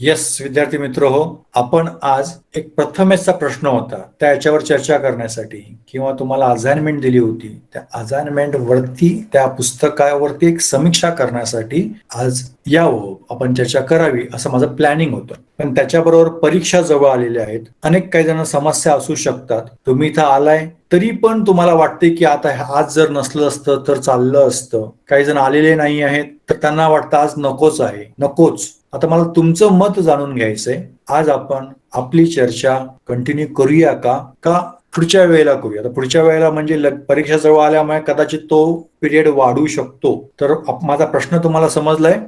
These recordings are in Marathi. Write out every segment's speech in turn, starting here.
येस विद्यार्थी मित्र हो, आपण आज एक प्रथमेशचा प्रश्न होता त्याच्यावर चर्चा करण्यासाठी किंवा तुम्हाला असाइनमेंट दिली होती त्या असाइनमेंट वरती त्या पुस्तकावरती एक समीक्षा करण्यासाठी आज यावं आपण चर्चा करावी असं माझं प्लॅनिंग होतं. पण त्याच्याबरोबर परीक्षा जवळ आलेल्या आहेत, अनेक काही जण समस्या असू शकतात. तुम्ही इथं आलाय तरी पण तुम्हाला वाटते की आता आज जर नसलं असतं तर चाललं असतं. काही जण आलेले नाही आहेत तर त्यांना वाटतं आज नकोच आहे, नकोच. आता मला तुमचं मत जाणून घ्यायचंय. आज आपण आपली चर्चा कंटिन्यू करूया का का पुढच्या वेळेला करूया? आता पुढच्या वेळेला म्हणजे परीक्षा जवळ आल्यामुळे कदाचित तो पिरियड वाढू शकतो. तर माझा प्रश्न तुम्हाला समजलाय?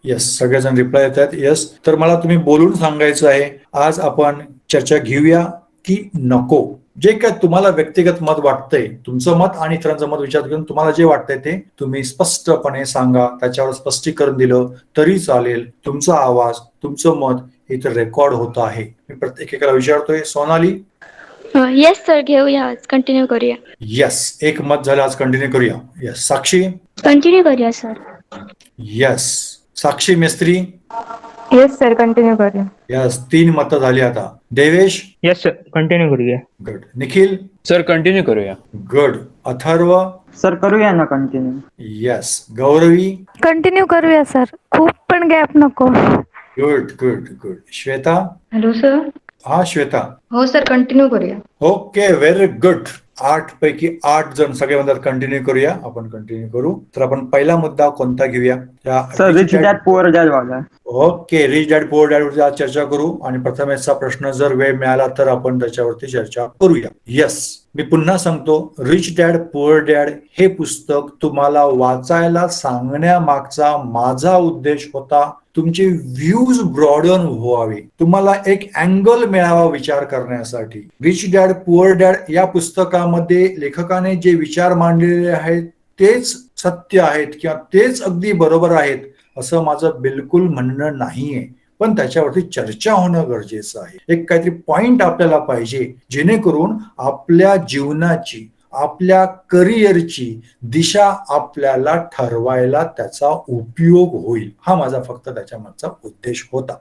येस, सगळेजण रिप्लाय देत आहेत येस. तर मला तुम्ही बोलून सांगायचं आहे, आज आपण चर्चा घेऊया की नको? जे काय तुम्हाला व्यक्तिगत मत वाटतंय, तुमचं मत आणि इतरांचं मत विचार करून तुम्हाला जे वाटतंय ते तुम्ही स्पष्टपणे सांगा. त्याच्यावर स्पष्टीकरण दिलं तरी चालेल. तुमचा आवाज, तुमचं मत इथं रेकॉर्ड होत आहे. मी प्रत्येकाला विचारतोय. सोनाली? येस सर, घेऊया, आज कंटिन्यू करूया. येस, एक मत झालं, आज कंटिन्यू करूया. येस. साक्षी? कंटिन्यू करूया सर. येस. साक्षी मिस्त्री? येस सर, कंटिन्यू करूया. यस, 3 मतं झाली आता. देवेश? येस सर, कंटिन्यू करूया. गुड. निखिल? सर कंटिन्यू करूया. गुड. अथर्व? सर करूया ना कंटिन्यू. यस. गौरवी? कंटिन्यू करूया सर, खूप पण गॅप नको. Good good good. Shweta? Hello sir. हा श्वेता. हो सर, कंटिन्यू करूया. Okay, very good. 8 पैकी 8 जण सगळे म्हणतात कंटिन्यू करूया. आपण कंटिन्यू करू. तर आपण पहिला मुद्दा कोणता घेऊया? Sir rich dad poor dad वाला. Okay, rich dad poor dad वरती आज चर्चा करू आणि प्रथमेशचा प्रश्न जर वेळ मिळाला तर आपण त्याच्यावरती चर्चा करूया. येस, मी पुन्हा सांगतो, रिच डॅड पुअर डॅड हे पुस्तक तुम्हाला वाचायला सांगण्यामागचा माझा उद्देश होता तुमचे व्ह्यूज ब्रॉडन व्हावे, तुम्हाला एक अँगल मिळावा विचार करण्यासाठी. रिच डॅड पुअर डॅड या पुस्तकामध्ये लेखकाने जे विचार मांडलेले आहेत तेच सत्य आहेत किंवा तेच अगदी बरोबर आहेत असं माझं बिलकुल म्हणणं नाहीये, पण त्याच्यावरती चर्चा होणं गरजेचं आहे. एक काहीतरी पॉइंट आपल्याला पाहिजे जेणेकरून आपल्या जीवनाची, आपल्या करिअरची दिशा आपल्याला ठरवायला त्याचा उपयोग होईल. हा माझा फक्त त्याच्या मागचा उद्देश होता.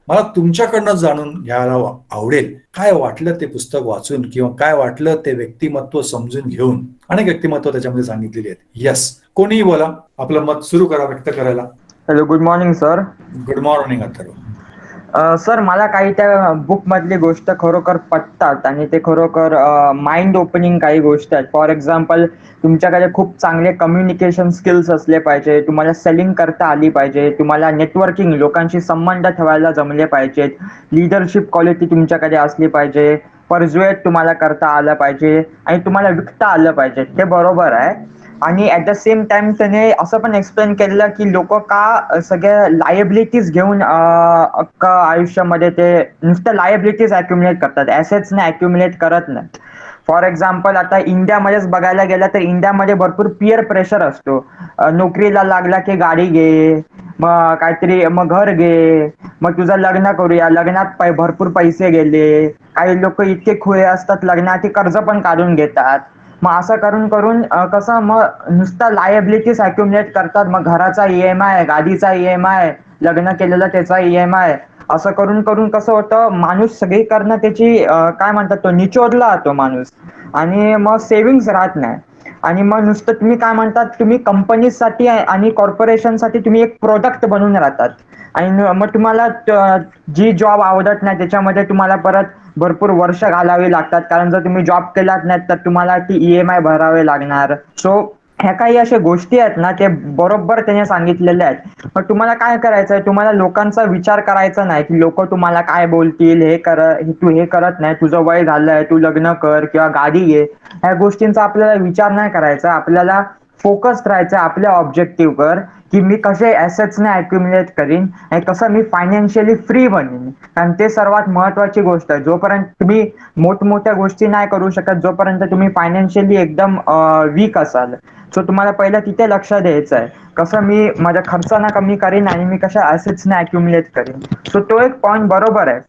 मला तुमच्याकडनं जाणून घ्यायला आवडेल, काय वाटलं ते पुस्तक वाचून किंवा काय वाटलं ते व्यक्तिमत्व समजून घेऊन. अनेक व्यक्तिमत्व त्याच्यामध्ये सांगितलेली आहेत. येस, कोणीही बोला, आपलं मत सुरू करा व्यक्त करायला. Hello, good morning sir. Good morning Atharva. Sir मला काही त्या बुक मधली गोष्ट खरोखर पटतात आणि ते खरोखर माइंड ओपनिंग काही गोष्ट आहेत. फॉर एक्झाम्पल, तुमच्याकडे खूप चांगले कम्युनिकेशन स्किल्स असले पाहिजे, तुम्हाला सेलिंग करता आली पाहिजे, तुम्हाला नेटवर्किंग, लोकांशी संबंध ठेवायला जमले पाहिजेत, लिडरशिप क्वालिटी तुमच्याकडे असली पाहिजे, परज्युएट तुम्हाला करता आलं पाहिजे आणि तुम्हाला विकता आलं पाहिजे. ते बरोबर आहे. आणि ऍट द सेम टाइम त्याने असं पण एक्सप्लेन केलं की लोक का सगळ्या लायबिलिटीज घेऊन अख्खा आयुष्यामध्ये ते नुसतं लायबिलिटीज अक्युमुलेट करतात, ऍसेट्स ने अक्युमुलेट करत नाहीत. फॉर एक्झाम्पल, आता इंडियामध्येच बघायला गेलं तर इंडियामध्ये भरपूर पियर प्रेशर असतो. नोकरीला लागला की गाडी घे, मग काहीतरी, मग घर घे, मग तुझं लग्न करूया, लग्नात भरपूर पैसे गेले. काही लोक इतके खुळे असतात लग्नाची कर्ज पण काढून घेतात. मग असं करून करून कसं मग नुसता लायबिलिटीज अक्युमुलेट करतात. मग घराचा EMI, गाडीचा EMI, लग्न केलेलं त्याचा EMI, असं करून करून कसं होतं, माणूस सगळीकडनं त्याची काय म्हणतात तो निचोडला जातो माणूस. आणि मग सेव्हिंग्स राहत नाही. आणि मग नुसतं तुम्ही काय म्हणतात, तुम्ही कंपनीसाठी आणि कॉर्पोरेशनसाठी तुम्ही एक प्रोडक्ट बनून राहतात. आणि मग तुम्हाला जी जॉब आवडत नाही त्याच्यामध्ये तुम्हाला परत भरपूर वर्ष घालावी लागतात, कारण जर तुम्ही जॉब केलात नाही तर तुम्हाला ती EMI भरावे लागणार. सो ह्या काही अशा गोष्टी आहेत ना, ते बरोबर त्याने सांगितलेल्या आहेत. पण तुम्हाला काय करायचंय, तुम्हाला लोकांचा विचार करायचा नाही की लोक तुम्हाला काय बोलतील, तू हे करत नाही, तुझं वय झालंय, तू लग्न कर किंवा गाडी घे. ह्या गोष्टींचा आपल्याला विचार नाही करायचा. आपल्याला फोकस राहायचं आपल्या ऑब्जेक्टिव्हवर की मी कसे ऍसेट्सने अक्युमुलेट करीन आणि कसं मी फायनान्शियली फ्री बनेन. कारण ते सर्वात महत्वाची गोष्ट आहे. जोपर्यंत तुम्ही मोठमोठ्या गोष्टी नाही करू शकत, जोपर्यंत तुम्ही फायनान्शियली एकदम वीक असाल, सो तुम्हाला पहिलं तिथे लक्ष द्यायचं आहे, कसं मी माझ्या खर्चांना कमी करीन आणि मी कशा ऍसेट्सने अक्युमुलेट करीन. सो तो एक पॉईंट बरोबर आहे.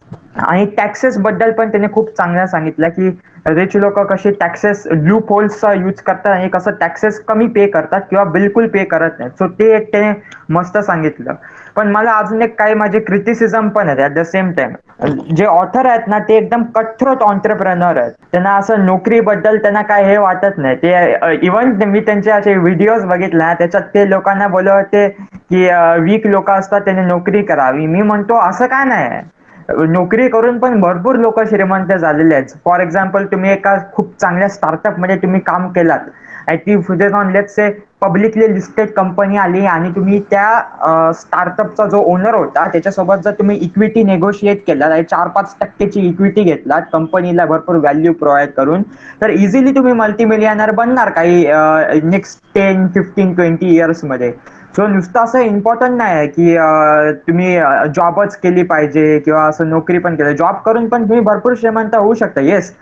आणि टॅक्सेस बद्दल पण त्याने खूप चांगलं सांगितलं की रिच लोक कशी टॅक्सेस लूप होल्सचा यूज करतात आणि कसं टॅक्सेस कमी पे करतात किंवा बिलकुल पे करत नाहीत. सो ते एक त्याने मस्त सांगितलं. पण मला अजून एक काही माझे क्रिटिसिझम पण आहेत ऍट द सेम टाइम. जे ऑथर आहेत ना ते एकदम कटथ्रोट ऑन्टरप्रेनर आहेत. त्यांना असं नोकरीबद्दल त्यांना काय हे वाटत नाही. ते इव्हन मी त्यांचे असे व्हिडिओज बघितले त्याच्यात ते लोकांना बोलत होते की वीक लोक असतात त्यांनी नोकरी करावी. मी म्हणतो असं काय नाही. नोकरी करून पण भरपूर लोक श्रीमंत झालेले आहेत. फॉर एक्झाम्पल तुम्ही एका खूप चांगल्या स्टार्टअप मध्ये तुम्ही काम केलात आणि ती पुढे जाऊन let's say publicly listed company आली आणि तुम्ही त्या स्टार्टअपचा जो ओनर होता त्याच्यासोबत जर तुम्ही इक्विटी नेगोशिएट केला आणि 4-5% इक्विटी घेतलात कंपनीला भरपूर व्हॅल्यू प्रोव्हाइड करून, तर इझिली तुम्ही मल्टीमिलियनर बनणार काही नेक्स्ट 10-15-20 इयर्स मध्ये. सो नुसतं असं इम्पॉर्टंट नाही आहे की तुम्ही जॉबच केली पाहिजे किंवा असं नोकरी पण केली. जॉब करून पण तुम्ही भरपूर श्रीमंत होऊ शकता. येस,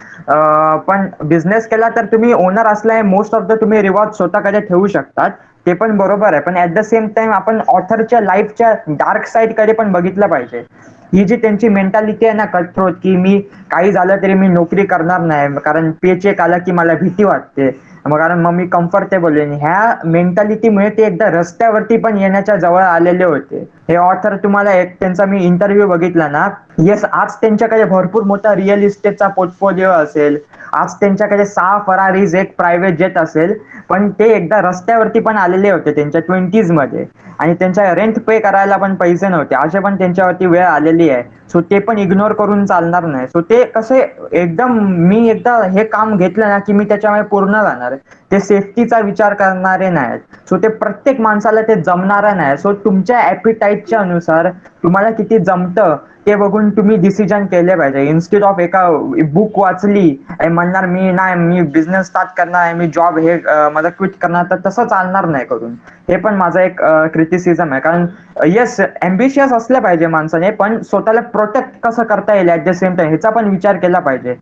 पण बिझनेस केला तर तुम्ही ओनर असल्याने मोस्ट ऑफ द तुम्ही रिवॉर्ड स्वतःकडे ठेवू शकतात. ते पण बरोबर आहे. पण ऍट द सेम टाइम आपण ऑथरच्या लाईफच्या डार्क साईड कडे पण बघितलं पाहिजे. ही जी त्यांची मेंटॅलिटी आहे ना कटथ्रोट, की मी काही झालं तरी मी नोकरी करणार नाही कारण पे चेक आला की मला भीती वाटते, कारण मग मी कम्फर्टेबल आहे. ह्या मेंटॅलिटीमुळे ते एकदा रस्त्यावरती पण येण्याच्या जवळ आलेले होते. हे ऑथर तुम्हाला एक त्यांचा मी इंटरव्ह्यू बघितला ना, येस आज त्यांच्याकडे भरपूर मोठा रिअल इस्टेटचा पोर्टफोलिओ असेल, आज त्यांच्याकडे 6 फरारीज एक प्रायव्हेट जेट असेल, पण ते एकदा रस्त्यावरती पण आलेले होते त्यांच्या 20s मध्ये आणि त्यांच्या रेंट पे करायला पण पैसे नव्हते. असे पण त्यांच्यावरती वेळ आलेली आहे. सो ते पण इग्नोर करून चालणार नाही. सो ते कसे एकदम मी एकदा हे काम घेतलं ना की मी त्याच्यामध्ये पूर्ण जाणार. ते सेफ्टीचा विचार करणारे नाहीत. सो ते प्रत्येक माणसाला ते जमणार नाही. सो तुमच्या ॲपिटाईटच्या अनुसार तुम्हाला किती जमतं ते बघून तुम्ही डिसिजन केले पाहिजे. इन्स्टेड ऑफ एका बुक वाचली आणि म्हणणार मी बिझनेस स्टार्ट करणार आहे, मी जॉब हे मला क्विट करणार, तर तसं चालणार नाही करून. हे पण माझं एक क्रिटिसिझम आहे. कारण येस अँबिशियस असलं पाहिजे माणसाने, पण स्वतःला प्रोटेक्ट कसं करता येईल ऍट द सेम टाइम ह्याचा पण विचार केला पाहिजे.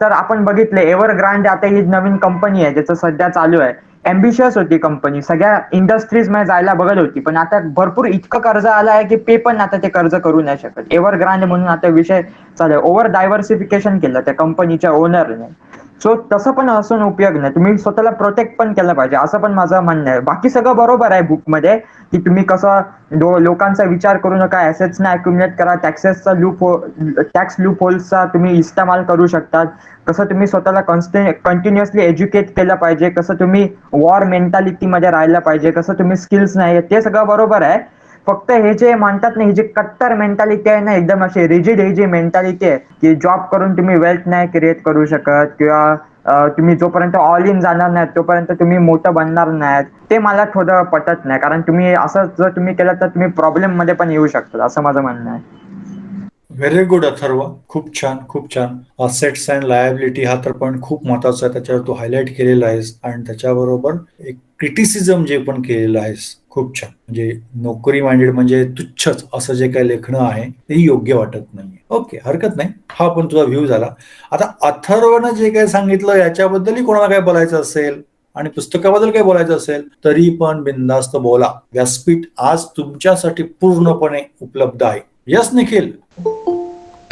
तर आपण बघितले एव्हरग्रांड आता ही नवीन कंपनी आहे ज्याचं सध्या चालू आहे. अँबिशियस होती कंपनी, सगळ्या इंडस्ट्रीज मध्ये जायला बघत होती, पण आता भरपूर इतकं कर्ज आलं आहे की पे पण आता ते कर्ज करू नाही शकत. एव्हरग्रांड म्हणून आता विषय चालू आहे. ओव्हर डायव्हर्सिफिकेशन केलं त्या कंपनीच्या ओनरने. सो तसं पण असून उपयोग नाही. तुम्ही स्वतःला प्रोटेक्ट पण केलं पाहिजे असं पण माझं म्हणणं आहे. बाकी सगळं बरोबर आहे बुकमध्ये की तुम्ही कसं लोकांचा विचार करू नका, ॲसेट्सना अक्युमुलेट करा, टॅक्स लूप होल्सचा तुम्ही इस्तेमाल करू शकतात, कसं तुम्ही स्वतःला कंटिन्युअसली एज्युकेट केलं पाहिजे, कसं तुम्ही वॉर मेंटॅलिटीमध्ये राहिलं पाहिजे, कसं तुम्ही स्किल्स नाही, ते सगळं बरोबर आहे. फक्त हे जे म्हणतात ना, ही जी कट्टर मेंटॅलिटी आहे ना, एकदम अशी रिजिड ही जी मेंटॅलिटी आहे की जॉब करून तुम्ही वेल्थ नाही क्रिएट करू शकत किंवा तुम्ही जोपर्यंत ऑल इन जाणार नाहीत तोपर्यंत तुम्ही मोठं बनणार नाहीत, ते मला थोडं पटत नाही. कारण तुम्ही असं जर तुम्ही केलं तर तुम्ही प्रॉब्लेम मध्ये पण येऊ शकता, असं माझं म्हणणं आहे. व्हेरी गुड अथर्व, खूप छान खूप छान. असेट्स अँड लायबिलिटी हा तर पण खूप महत्वाचा आहे, त्याच्यावर तू हायलाईट केलेला आहेस आणि त्याच्याबरोबर एक क्रिटिसिझम जे पण केलेलं आहेस खूप छान. म्हणजे नोकरी माइंडेड म्हणजे तुच्छच असं जे काही लेखणं आहे ते योग्य वाटत नाही. ओके, हरकत नाही, हा पण तुझा व्ह्यू झाला. आता अथर्वनं जे काही सांगितलं याच्याबद्दलही कोणाला काय बोलायचं असेल आणि पुस्तकाबद्दल काही बोलायचं असेल तरी पण बिनधास्त बोला. व्यासपीठ आज तुमच्यासाठी पूर्णपणे उपलब्ध आहे. यस निखिल.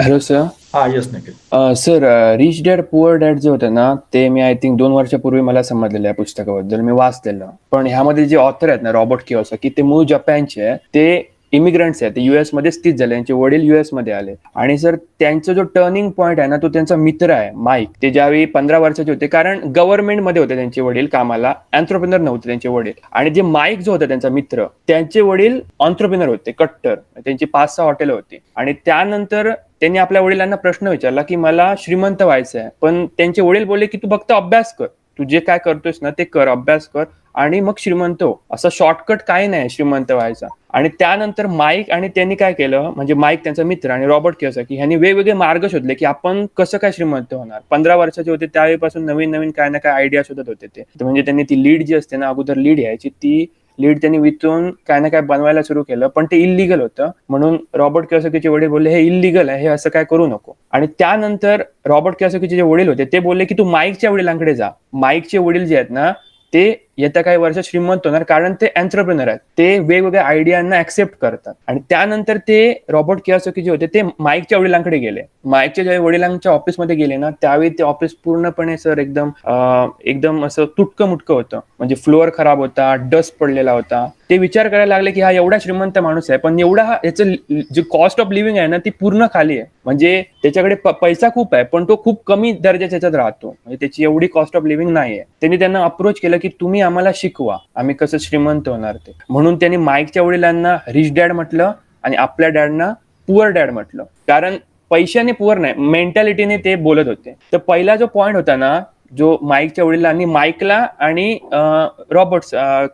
Hello sir. हा, yes Nikhil. Sir, rich dad poor dad जे होतं ना, ते मी आय थिंक 2 वर्षापूर्वी मला समजलेलं आहे पुस्तकाबद्दल, मी वाचलेलं. पण ह्यामध्ये जे ऑथर आहेत ना, रॉबर्ट कियोसाकी, ते मूळ जपानचे आहे. ते इमिग्रंट्स आहेत, ते US मध्ये स्थित झाले, त्यांचे वडील US मध्ये आले. आणि सर त्यांचा जो टर्निंग पॉईंट आहे ना, तो त्यांचा मित्र आहे माईक. ते ज्यावेळी 15 वर्षाचे होते, कारण गव्हर्नमेंटमध्ये होते त्यांचे वडील कामाला, एंटरप्रेनर नव्हते त्यांचे वडील. आणि जे माईक जो होता त्यांचा मित्र, त्यांचे वडील एंटरप्रेनर होते, कट्टर. त्यांची 5-6 हॉटेल होती. आणि त्यानंतर त्यांनी आपल्या वडिलांना प्रश्न विचारला की मला श्रीमंत व्हायचं आहे, पण त्यांचे वडील बोलले की तू फक्त अभ्यास कर, तू जे काय करतोयस ना ते कर, अभ्यास कर आणि मग श्रीमंत हो. असा शॉर्टकट काही नाही श्रीमंत व्हायचा. आणि त्यानंतर माईक आणि त्यांनी काय केलं, म्हणजे माईक त्यांचा मित्र आणि रॉबर्ट कियोसाकी ह्यांनी वेगवेगळे मार्ग शोधले की आपण कसं काय श्रीमंत होणार. 15 वर्षाचे होते त्यावेळीपासून नवीन नवीन काय ना काय आयडिया शोधत होते ते. म्हणजे त्यांनी ती लीड जी असते ना, अगोदर लीड यायची, ती लीड त्यांनी विचून काय ना काय बनवायला सुरू केलं, पण ते इल्लीगल होतं. म्हणून रॉबर्ट कियोसाकीचे वडील बोलले हे इल्लीगल आहे, हे असं काय करू नको. आणि त्यानंतर रॉबर्ट कियोसाकीचे जे वडील होते ते बोलले की तू माईकच्या वडिलांकडे जा. माईकचे वडील जे आहेत ना, ते येत्या काही वर्षात श्रीमंत होणार, कारण ते एंटरप्रेनर आहेत, ते वेगवेगळ्या आयडियांना ऍक्सेप्ट करतात. आणि त्यानंतर ते रॉबर्ट कियोसाकी जे होते ते माईकच्या वडिलांकडे गेले. माईकच्या ज्यावेळी वडिलांच्या ऑफिसमध्ये गेले ना, त्यावेळी ते ऑफिस पूर्णपणे सर एकदम असं तुटकं मुटकं होतं. म्हणजे फ्लोअर खराब होता, डस्ट पडलेला होता. ते विचार करायला लागले की हा एवढा श्रीमंत माणूस आहे, पण एवढा याचं जे कॉस्ट ऑफ लिव्हिंग आहे ना ती पूर्ण खाली आहे. म्हणजे त्याच्याकडे पैसा खूप आहे, पण तो खूप कमी दर्जाच्या ह्याच्यात राहतो. म्हणजे त्याची एवढी कॉस्ट ऑफ लिव्हिंग नाही आहे. त्यांनी त्यांना अप्रोच केलं की तुम्ही आम्हाला शिकवा, आम्ही कसं श्रीमंत होणार ते. म्हणून त्यांनी माईकच्या वडिलांना रिच डॅड म्हटलं आणि आपल्या डॅडना पुअर डॅड म्हटलं. कारण पैशाने पुअर नाही, मेंटॅलिटीने ते बोलत होते. तर पहिला जो पॉइंट होता ना, जो माईकच्या वडिलांनी माईकला आणि रॉबर्ट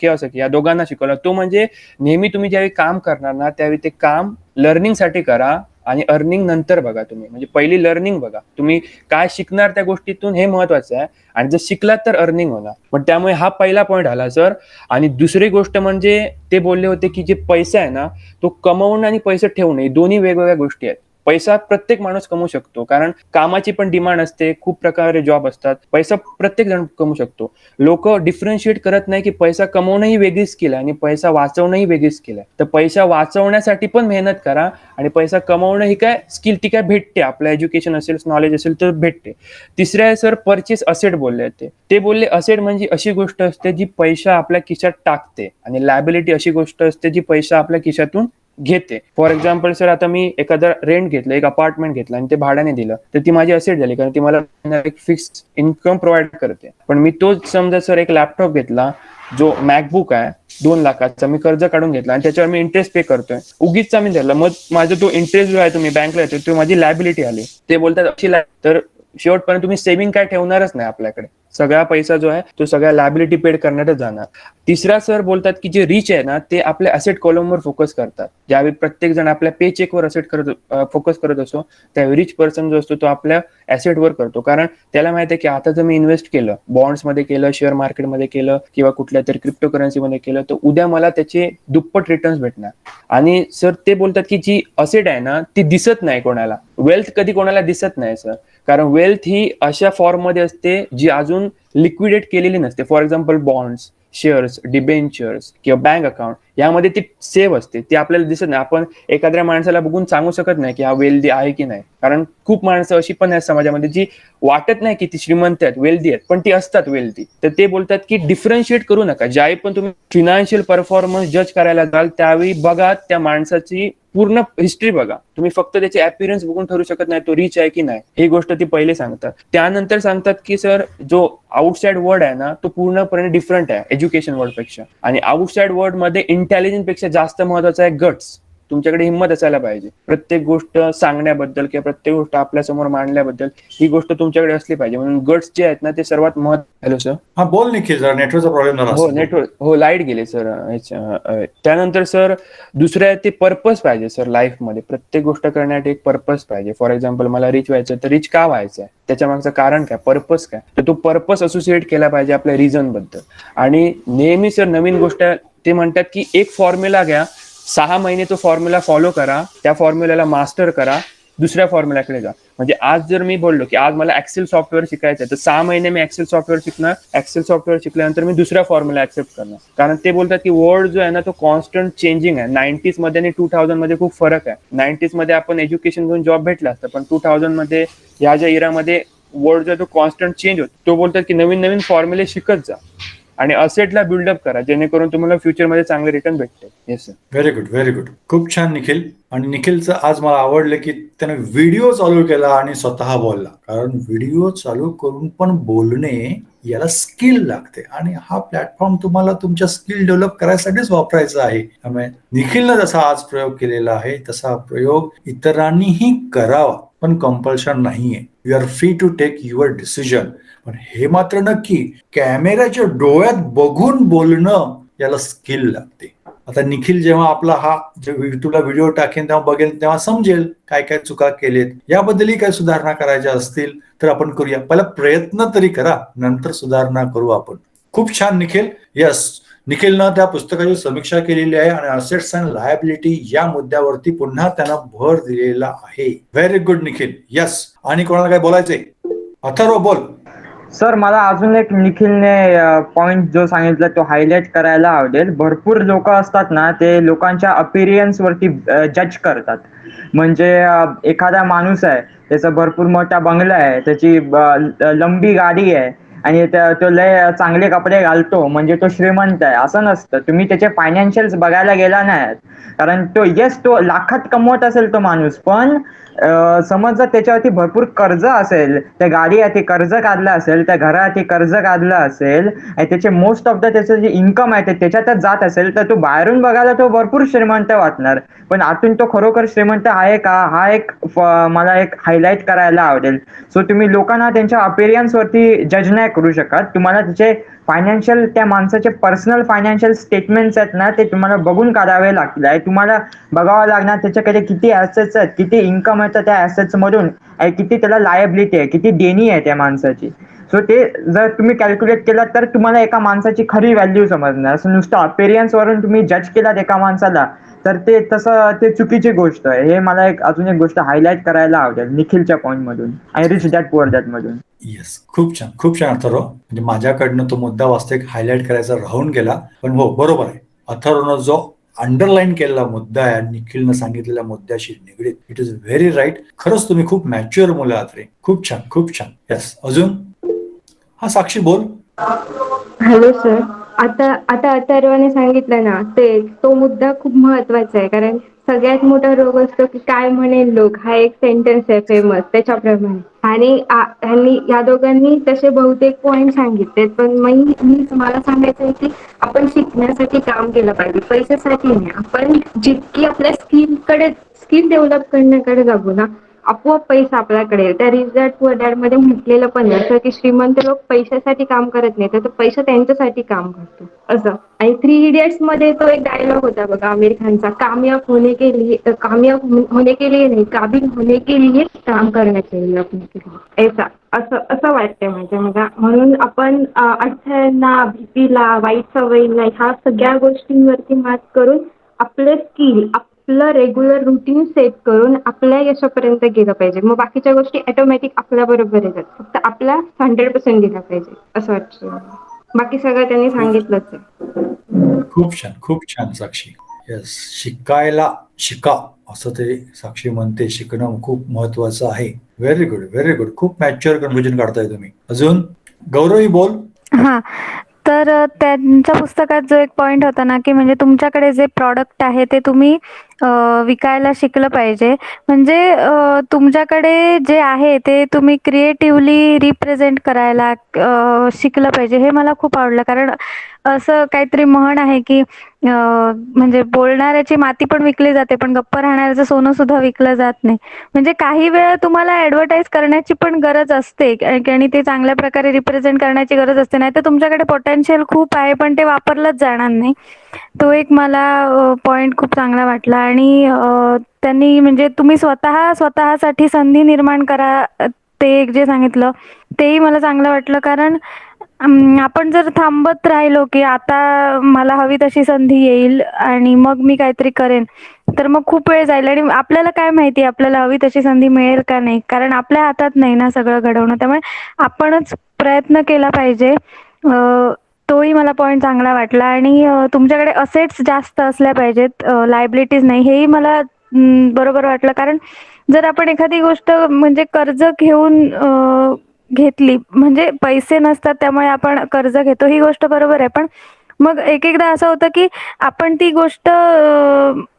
कियोसाकी या दोघांना शिकवला, तो म्हणजे नेहमी तुम्ही ज्यावेळी काम करणार ना त्यावेळी ते काम लर्निंगसाठी करा आणि अर्निंग नंतर बघा. तुम्ही म्हणजे पहिली लर्निंग बघा, तुम्ही काय शिकणार त्या गोष्टीतून हे महत्वाचं आहे. आणि जर शिकलात तर अर्निंग होणार. पण त्यामुळे हा पहिला पॉईंट आला सर. आणि दुसरी गोष्ट म्हणजे ते बोलले होते की जे पैसा आहे ना तो कमवणं आणि पैसे ठेवणं हे दोन्ही वेगवेगळ्या गोष्टी आहेत. पैसा प्रत्येक माणूस कमवू शकतो, कारण कामाची पण डिमांड असते, खूप प्रकारे जॉब असतात. पैसा प्रत्येक जण कमवू शकतो. लोक डिफरन्शिएट करत नाही की पैसा कमवणं ही वेगळी स्किल आहे आणि पैसा वाचवणं ही वेगळी स्किल आहे. तर पैसा वाचवण्यासाठी पण मेहनत करा आणि पैसा कमवणं ही काय स्किल ती काय भेटते, आपलं एज्युकेशन असेल, नॉलेज असेल तर भेटते. तिसऱ्या आहे सर परचेस असेट बोलले ते बोलले असेट म्हणजे अशी गोष्ट असते जी पैसा आपल्या खिशात टाकते आणि लायबिलिटी अशी गोष्ट असते जी पैसा आपल्या खिशातून घेते. फॉर एक्झाम्पल सर, आता मी एखादा रेंट घेतलं, एक अपार्टमेंट घेतलं आणि ते भाड्याने दिलं, तर ती माझी असेट झाली, कारण ती मला एक फिक्स इन्कम प्रोव्हाइड करते. पण मी तोच समजा सर एक लॅपटॉप घेतला जो मॅकबुक आहे 2 लाखाचा, मी कर्ज काढून घेतला आणि त्याच्यावर मी इंटरेस्ट पे करतोय, उगीच मी दिला, मग माझा तो इंटरेस्ट जो आहे तुम्ही बँकला येतो तो माझी लायबिलिटी आली. ते बोलतात अशी तर शेवटपर्यंत तुम्ही सेव्हिंग काय ठेवणारच नाही आपल्याकडे. सगळा पैसा जो आहे तो सगळ्या लायबिलिटी पेड करण्यातच जाणार. तिसरा सर बोलतात की जे रिच आहे ना ते आपल्या असेट कॉलमवर फोकस करतात. ज्यावेळी प्रत्येक जण आपल्या पे चेकवर फोकस करत असतो, त्यावेळी रिच पर्सन जो असतो तो आपल्या ऍसेटवर करतो. कारण त्याला माहिती आहे की आता जर मी इन्व्हेस्ट केलं, बॉन्ड्समध्ये केलं, शेअर मार्केटमध्ये केलं किंवा कुठल्या तरी क्रिप्टो करन्सीमध्ये केलं, तर उद्या मला त्याचे दुप्पट रिटर्न्स भेटणार. आणि सर ते बोलतात की जी असेट आहे ना ती दिसत नाही कोणाला. वेल्थ कधी कोणाला दिसत नाही सर, कारण वेल्थ ही अशा फॉर्म मध्ये असते जी अजून लिक्विडेट केलेली नसते. For example bonds, shares, debentures किंवा बँक अकाउंट यामध्ये ती सेव्ह असते, ती आपल्याला दिसत नाही. आपण एखाद्या माणसाला बघून सांगू शकत नाही की हा वेल्दी आहे की नाही, कारण खूप माणसं अशी पण आहेत समाजामध्ये जी वाटत नाही की ती श्रीमंत आहेत, वेल्दी आहेत, पण ती असतात वेल्दी. तर ते बोलतात की डिफरन्शिएट करू नका. ज्यावेळी पण तुम्ही फिनान्शियल परफॉर्मन्स जज करायला जाल त्यावेळी बघा त्या माणसाची पूर्ण हिस्ट्री बघा. तुम्ही फक्त त्याचे अपीअरन्स बघून ठरू शकत नाही तो रिच आहे की नाही, ही गोष्ट ती पहिले सांगतात. त्यानंतर सांगतात की सर जो आउटसाइड वर्ड आहे ना तो पूर्णपणे डिफरंट आहे एज्युकेशन वर्ड पेक्षा. आणि आउटसाइड वर्ड मध्ये इंटेलिजन्स पेक्षा जास्त महत्वाचा आहे गट्स. तुमच्याकडे हिंमत असायला पाहिजे प्रत्येक गोष्ट सांगण्याबद्दल किंवा प्रत्येक गोष्ट आपल्या समोर मांडल्याबद्दल. ही गोष्ट तुमच्याकडे असली पाहिजे. म्हणून गट्स जे आहेत ना ते सर्वात हॅलो सर. हा बोल निखिल, जरा नेटवर्कचा प्रॉब्लेम झाला. हो नेटवर्क, हो लाईट गेले सर. त्यानंतर सर दुसऱ्या ते पर्पज पाहिजे सर लाईफमध्ये. प्रत्येक गोष्ट करण्यासाठी एक पर्पज पाहिजे. फॉर एक्झाम्पल मला रिच व्हायचं, तर रिच का व्हायचं आहे, त्याच्या मागचं कारण काय, पर्पज काय, तर तो पर्पज असोसिएट केला पाहिजे आपल्या रिझन बद्दल. आणि नेहमी सर नवीन गोष्ट ते म्हणतात की एक फॉर्म्युला घ्या, 6 महिने तो फॉर्म्युला फॉलो करा, त्या फॉर्म्युल्याला मास्टर करा, दुसऱ्या फॉर्म्युलाकडे जा. म्हणजे आज जर मी बोललो की आज मला एक्सेल सॉफ्टवेअर शिकायचं आहे, तर 6 महिने मी एक्सेल सॉफ्टवेअर शिकणार. एक्सेल सॉफ्टवेअर शिकल्यानंतर मी दुसऱ्या फॉर्म्युला ऍक्सेप्ट करणार. कारण ते बोलतात की वर्ल्ड जो आहे ना तो कॉन्स्टंट चेंजिंग आहे. 90s मध्ये आणि 2000 मध्ये खूप फरक आहे. 90s मध्ये आपण एज्युकेशन घेऊन जॉब भेटला असतं, पण 2000 मध्ये ह्या ज्या इरामध्ये वर्ल्ड जो आहे तो कॉन्स्टंट चेंज होतो. तो बोलतात की नवीन नवीन फॉर्म्युले शिकत जा आणि असेटला बिल्डअप करा, जेणेकरून तुम्हाला फ्युचरमध्ये चांगले रिटर्न भेटते. Yes sir. Very good, very good. खूप छान निखिल. आणि निखिलचं आज मला आवडलं की त्याने व्हिडिओ चालू केला आणि स्वतः बोलला. कारण व्हिडिओ चालू करून पण बोलणे याला स्किल लागते आणि हा प्लॅटफॉर्म तुम्हाला तुमच्या स्किल डेव्हलप करायसाठीच वापरायचा आहे. त्यामुळे निखिलनं जसा आज प्रयोग केलेला आहे तसा प्रयोग इतरांनीही करावा, पण कंपल्शन नाहीये. You are free to take your decision. पण हे मात्र नक्की कॅमेऱ्याच्या डोळ्यात बघून बोलणं याला स्किल लागते. आता निखिल जेव्हा आपला हा तुला व्हिडिओ टाकेन तेव्हा बघेल, तेव्हा समजेल काय काय चुका केलेत. याबद्दलही काय सुधारणा करायच्या असतील तर आपण करूया. पहिला प्रयत्न तरी करा, नंतर सुधारणा करू आपण. खूप छान निखिल. यस, निखिलनं त्या पुस्तकाची समीक्षा केलेली आहे आणि असेट्स अँड लायबिलिटी या मुद्द्यावरती पुन्हा त्यानं भर दिलेला आहे. Very good Nikhil. यस. आणि कोणाला काय बोलायचंय? अथर्व बोल. सर मला अजून एक निखिलने पॉइंट जो सांगितला तो हायलाइट करायला आवडेल. भरपूर लोक असतात ना, ते लोकांच्या अपीरियन्स वरती जज करतात. म्हणजे एखादा माणूस आहे, त्याचा भरपूर मोठा बंगला आहे, त्याची लंबी गाडी आहे आणि तो लय चांगले कपडे घालतो म्हणजे तो श्रीमंत आहे, असं नसतं. तुम्ही त्याचे फायनान्शियल्स बघायला गेला नाही, कारण तो लाखात कमवत असेल तो माणूस, पण समज जर त्याच्यावरती भरपूर कर्ज असेल, त्या गाडीसाठी कर्ज काढलं असेल, त्या घरासाठी कर्ज काढलं असेल आणि त्याचे मोस्ट ऑफ त्याचं जे इन्कम आहे ते त्याच्यातच जात असेल, तर तो बाहेरून बघायला तो भरपूर श्रीमंत वाटणार, पण आतून तो खरोखर श्रीमंत आहे का, हा एक मला एक हायलाइट करायला आवडेल. सो तुम्ही लोकांना त्यांच्या अपीरियन्स वरती जज नाही करू शकत. तुम्हाला त्याचे फायनान्शियल, त्या माणसाचे पर्सनल फायनान्शियल स्टेटमेंट्स आहेत ना, ते तुम्हाला बघून काढावे लागतील. तुम्हाला बघावं लागणार त्याच्याकडे किती ऍसेट्स आहेत, किती इन्कम आहे त्या ऍसेट्स मधून, किती त्याला लायबिलिटी आहे, किती देणी आहे त्या माणसाची. सो ते जर तुम्ही कॅल्क्युलेट केलं तर तुम्हाला एका माणसाची खरी व्हॅल्यू समजणार. असं नुसतं अपीरियन्स वरून तुम्ही जज केलात एका माणसाला, तर ते चुकीची गोष्ट आहे. हे मला अजून एक गोष्ट हायलाइट करायला आवडेल निखिलच्या पॉईंट मधून आणि रिच डॅड पुअर डॅड मधून. येस, खूप छान, खूप छान अथर्व. म्हणजे माझ्याकडनं तो मुद्दा वास्तविक हायलाइट करायचा राहून गेला, पण हो बरोबर आहे. अथर्वनं जो अंडरलाईन केलेला मुद्दा आहे, निखिलनं सांगितलेल्या मुद्द्याशी निगडीत, इट इज व्हेरी राईट. खरंच तुम्ही खूप मॅच्युअर मुलं आहात रे. खूप छान, खूप छान. येस, अजून हा साक्षी बोल. Hello sir. आता आता अथर्वने सांगितलं ना, तो मुद्दा खूप महत्वाचा आहे. कारण सगळ्यात मोठा रोग असतो की काय म्हणेल लोक, हा एक सेंटेन्स आहे फेमस त्याच्याप्रमाणे. आणि या दोघांनी तसे बहुतेक पॉइंट सांगितले, पण मी तुम्हाला सांगायचं आहे की आपण शिकण्यासाठी काम केलं पाहिजे, पैशासाठी नाही. आपण जितकी आपल्या स्किल डेव्हलप करण्याकडे जाऊ ना, आपोआप पैसा आपल्याकडे येईल. त्या रिच डॅड पुअर डॅड मध्ये म्हटलेलं पण असं की श्रीमंत लोक पैशासाठी काम करत नाही, तर पैसा त्यांच्यासाठी काम करतो असं. आणि 3 इडियट्स मध्ये तो एक डायलॉग होता बघा आमिर खानचा, कामयाब होने के लिए नहीं, काबिल होने के लिए काम करना चाहिए अपने के लिए. ऐसा असं वाटतंय मला. म्हणून आपण अडथळ्यांना, भीतीला, वाईट सवयीला, ह्या सगळ्या गोष्टींवरती मात करून आपले स्किल, आपलं रेग्युलर रुटीन सेट करून आपल्या यशापर्यंत गेलं पाहिजे. मग बाकीच्या गोष्टी ऑटोमॅटिक आपल्या बरोबर येतात, फक्त आपला 100% दिला पाहिजे असं वाटतं मला. बाकी सगळं त्यांनी सांगितलंच आहे. खूप छान, खूप छान साक्षी. येस, शिका असं ते साक्षी म्हणते. शिकणं खूप महत्वाचं आहे. Very good, very good. खूप मॅच्युअर कन्क्लुजन काढताय तुम्ही. अजून गौरवी बोल. हां. तर त्यांच्या पुस्तकात जो एक पॉइंट होता ना, की म्हणजे तुमच्याकडे जे प्रॉडक्ट आहे ते तुम्ही विकायला शिकलं पाहिजे. म्हणजे तुमच्याकडे जे आहे ते तुम्ही क्रिएटिव्हली रिप्रेझेंट करायला शिकलं पाहिजे. हे मला खूप आवडलं. कारण असं काहीतरी म्हण आहे की म्हणजे बोलणाऱ्याची माती पण विकली जाते, पण गप्प राहणाऱ्याचं सोनं सुद्धा विकलं जात नाही. म्हणजे काही वेळा तुम्हाला ऍडव्हर्टाईज करण्याची पण गरज असते आणि ते चांगल्या प्रकारे रिप्रेझेंट करण्याची गरज असते. नाही तर तुमच्याकडे पोटेन्शियल खूप आहे, पण ते वापरलंच जाणार नाही. तो एक मला पॉइंट खूप चांगला वाटला. आणि त्यांनी म्हणजे तुम्ही स्वतःसाठी संधी निर्माण करा, ते एक जे सांगितलं तेही मला चांगलं वाटलं. कारण आपण जर थांबत राहिलो की आता मला हवी तशी संधी येईल आणि मग मी काहीतरी करेन, तर मग खूप वेळ जाईल. आणि आपल्याला काय माहिती आपल्याला हवी तशी संधी मिळेल का नाही, कारण आपल्या हातात नाही ना सगळं घडवणं. त्यामुळे आपणच प्रयत्न केला पाहिजे. तोही मला पॉइंट चांगला वाटला. आणि तुमच्याकडे असेट्स जास्त असल्या पाहिजेत, लायबिलिटीज नाही, हेही मला बरोबर वाटलं. कारण जर आपण एखादी गोष्ट म्हणजे कर्ज घेऊन घेतली, म्हणजे पैसे नसतात त्यामुळे आपण कर्ज घेतो, ही गोष्ट बरोबर आहे. पण मग एकदा असं होतं की आपण ती गोष्ट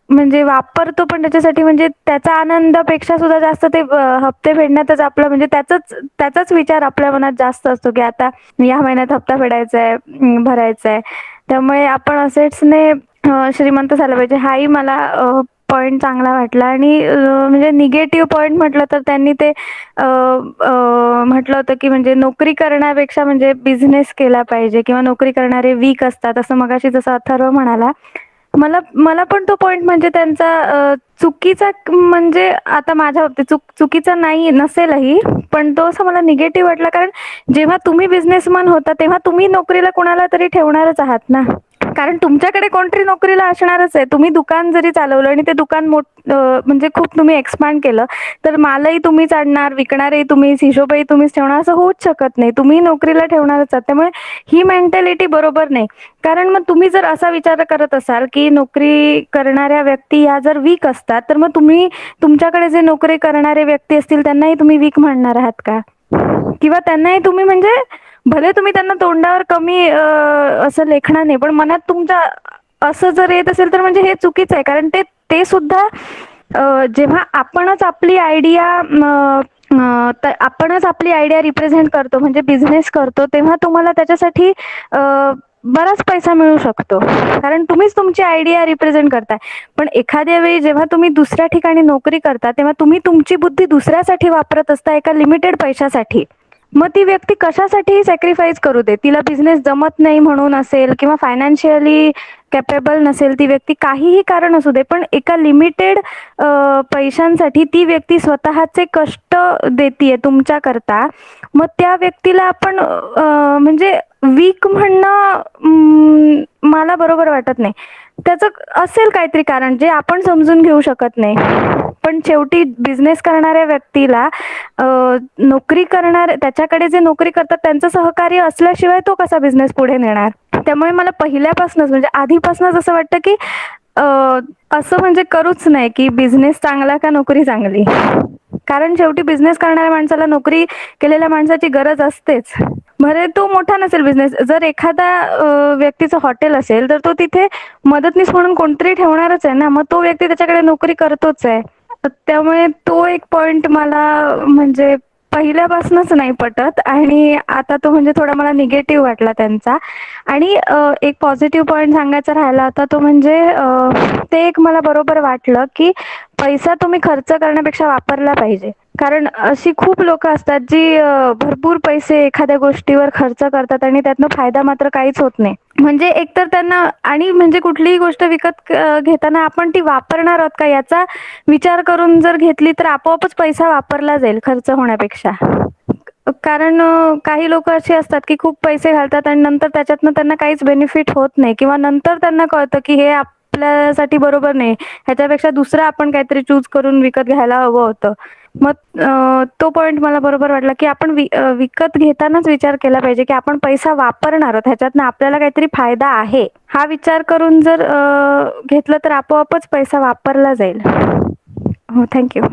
म्हणजे वापरतो, पण त्याच्यासाठी म्हणजे त्याचा आनंदापेक्षा सुद्धा जास्त ते हप्ते फेडण्यातच आपलं म्हणजे त्याचाच विचार आपल्या मनात जास्त असतो की आता या महिन्यात हप्ता फेडायचा आहे, भरायचा आहे. त्यामुळे आपण असेट्सने श्रीमंत झालं पाहिजे. हाही मला पॉइंट चांगला वाटला. आणि म्हणजे निगेटिव्ह पॉइंट म्हटलं तर त्यांनी ते म्हटलं होतं की म्हणजे नोकरी करण्यापेक्षा म्हणजे बिझनेस केला पाहिजे, किंवा नोकरी करणारे वीक असतात असं मगाशी जसं अथर्व म्हणाला. मला पण तो पॉइंट म्हणजे त्यांचा चुकीचा, म्हणजे आता माझ्या बाबतीत चुकीचा नाही नसेलही, पण तो असं मला निगेटिव्ह वाटला. कारण जेव्हा तुम्ही बिझनेसमॅन होता तेव्हा तुम्ही नोकरीला कोणाला तरी ठेवणारच आहात ना. कारण तुमच्याकडे कोणतरी नोकरीला असणारच आहे. तुम्ही दुकान जरी चालवलं आणि ते दुकान म्हणजे खूप तुम्ही एक्सपांड केलं, तर मालही तुम्हीच आणणार, विकणारही तुम्हीच, हिशोबही तुम्हीच ठेवणार, असं होऊच शकत नाही. तुम्ही नोकरीला ठेवणारच आहात. त्यामुळे ही मेंटॅलिटी बरोबर नाही. कारण मग तुम्ही जर असा विचार करत असाल की नोकरी करणाऱ्या व्यक्ती ह्या जर वीक असतात, तर मग तुम्ही तुमच्याकडे जे नोकरी करणारे व्यक्ती असतील त्यांनाही तुम्ही वीक म्हणणार आहात का? किंवा त्यांनाही तुम्ही म्हणजे भले तुम्ही त्यांना तोंडावर कमी असं लेखणार नाही, पण मनात तुमच्या असं जर येत असेल तर म्हणजे हे चुकीचं आहे. कारण ते सुद्धा जेव्हा आपणच आपली आयडिया रिप्रेझेंट करतो, म्हणजे बिझनेस करतो, तेव्हा तुम्हाला त्याच्यासाठी बराच पैसा मिळू शकतो. कारण तुम्हीच तुमची आयडिया रिप्रेझेंट करताय. पण एखाद्या वेळी जेव्हा तुम्ही दुसऱ्या ठिकाणी नोकरी करता, तेव्हा तुम्ही तुमची बुद्धी दुसऱ्यासाठी वापरत असता, एका लिमिटेड पैशासाठी. मग ती व्यक्ती कशासाठीही सॅक्रिफाईस करू दे, तिला बिझनेस जमत नाही म्हणून असेल किंवा फायनान्शियली कॅपेबल नसेल ती व्यक्ती, काहीही कारण असू दे, पण एका लिमिटेड पैशांसाठी ती व्यक्ती स्वतःचे कष्ट देतीये तुमच्याकरता. मग त्या व्यक्तीला आपण म्हणजे वीक म्हणणं मला बरोबर वाटत नाही. त्याचं असेल काहीतरी कारण जे आपण समजून घेऊ शकत नाही. पण शेवटी बिझनेस करणाऱ्या व्यक्तीला नोकरी करणार, त्याच्याकडे जे नोकरी करतात त्यांचं सहकार्य असल्याशिवाय तो कसा बिझनेस पुढे नेणार? त्यामुळे मला पहिल्यापासूनच म्हणजे आधीपासूनच असं वाटतं की असं म्हणजे करूच नाही की बिझनेस चांगला का नोकरी चांगली. कारण शेवटी बिझनेस करणाऱ्या माणसाला नोकरी केलेल्या माणसाची गरज असतेच. भले तो मोठा नसेल बिझनेस, जर एखादा व्यक्तीचं हॉटेल असेल तर तो तिथे मदतनीस म्हणून कोणतरी ठेवणारच आहे ना, मग तो व्यक्ती त्याच्याकडे नोकरी करतोच आहे. त्यामुळे तो एक पॉइंट मला म्हणजे पहिल्यापासूनच नाही पटत, आणि आता तो म्हणजे थोडा मला निगेटिव्ह वाटला त्यांचा. आणि एक पॉझिटिव्ह पॉइंट सांगायचा राहिला होता तो म्हणजे ते एक मला बरोबर वाटलं की पैसा तुम्ही खर्च करण्यापेक्षा वापरला पाहिजे. कारण अशी खूप लोक असतात जी भरपूर पैसे एखाद्या गोष्टीवर खर्च करतात आणि त्यातनं फायदा मात्र काहीच होत नाही. म्हणजे एकतर त्यांना, आणि म्हणजे कुठलीही गोष्ट विकत घेताना आपण ती वापरणार आहोत का याचा विचार करून जर घेतली तर आपोआपच पैसा वापरला जाईल खर्च होण्यापेक्षा. कारण काही लोक असे असतात की खूप पैसे घालतात आणि नंतर त्याच्यातनं त्यांना काहीच बेनिफिट होत नाही, किंवा नंतर त्यांना कळतं की हे आपल्यासाठी बरोबर नाही, ह्याच्यापेक्षा दुसरं आपण काहीतरी चूज करून विकत घ्यायला हवं होतं. मग तो पॉइंट मला बरोबर वाटला की आपण विकत घेतानाच विचार केला पाहिजे की आपण पैसा वापरणार आहोत, ह्याच्यातनं आपल्याला काहीतरी फायदा आहे, हा विचार करून जर घेतलं तर आपोआपच पैसा वापरला जाईल. हो, थँक्यू.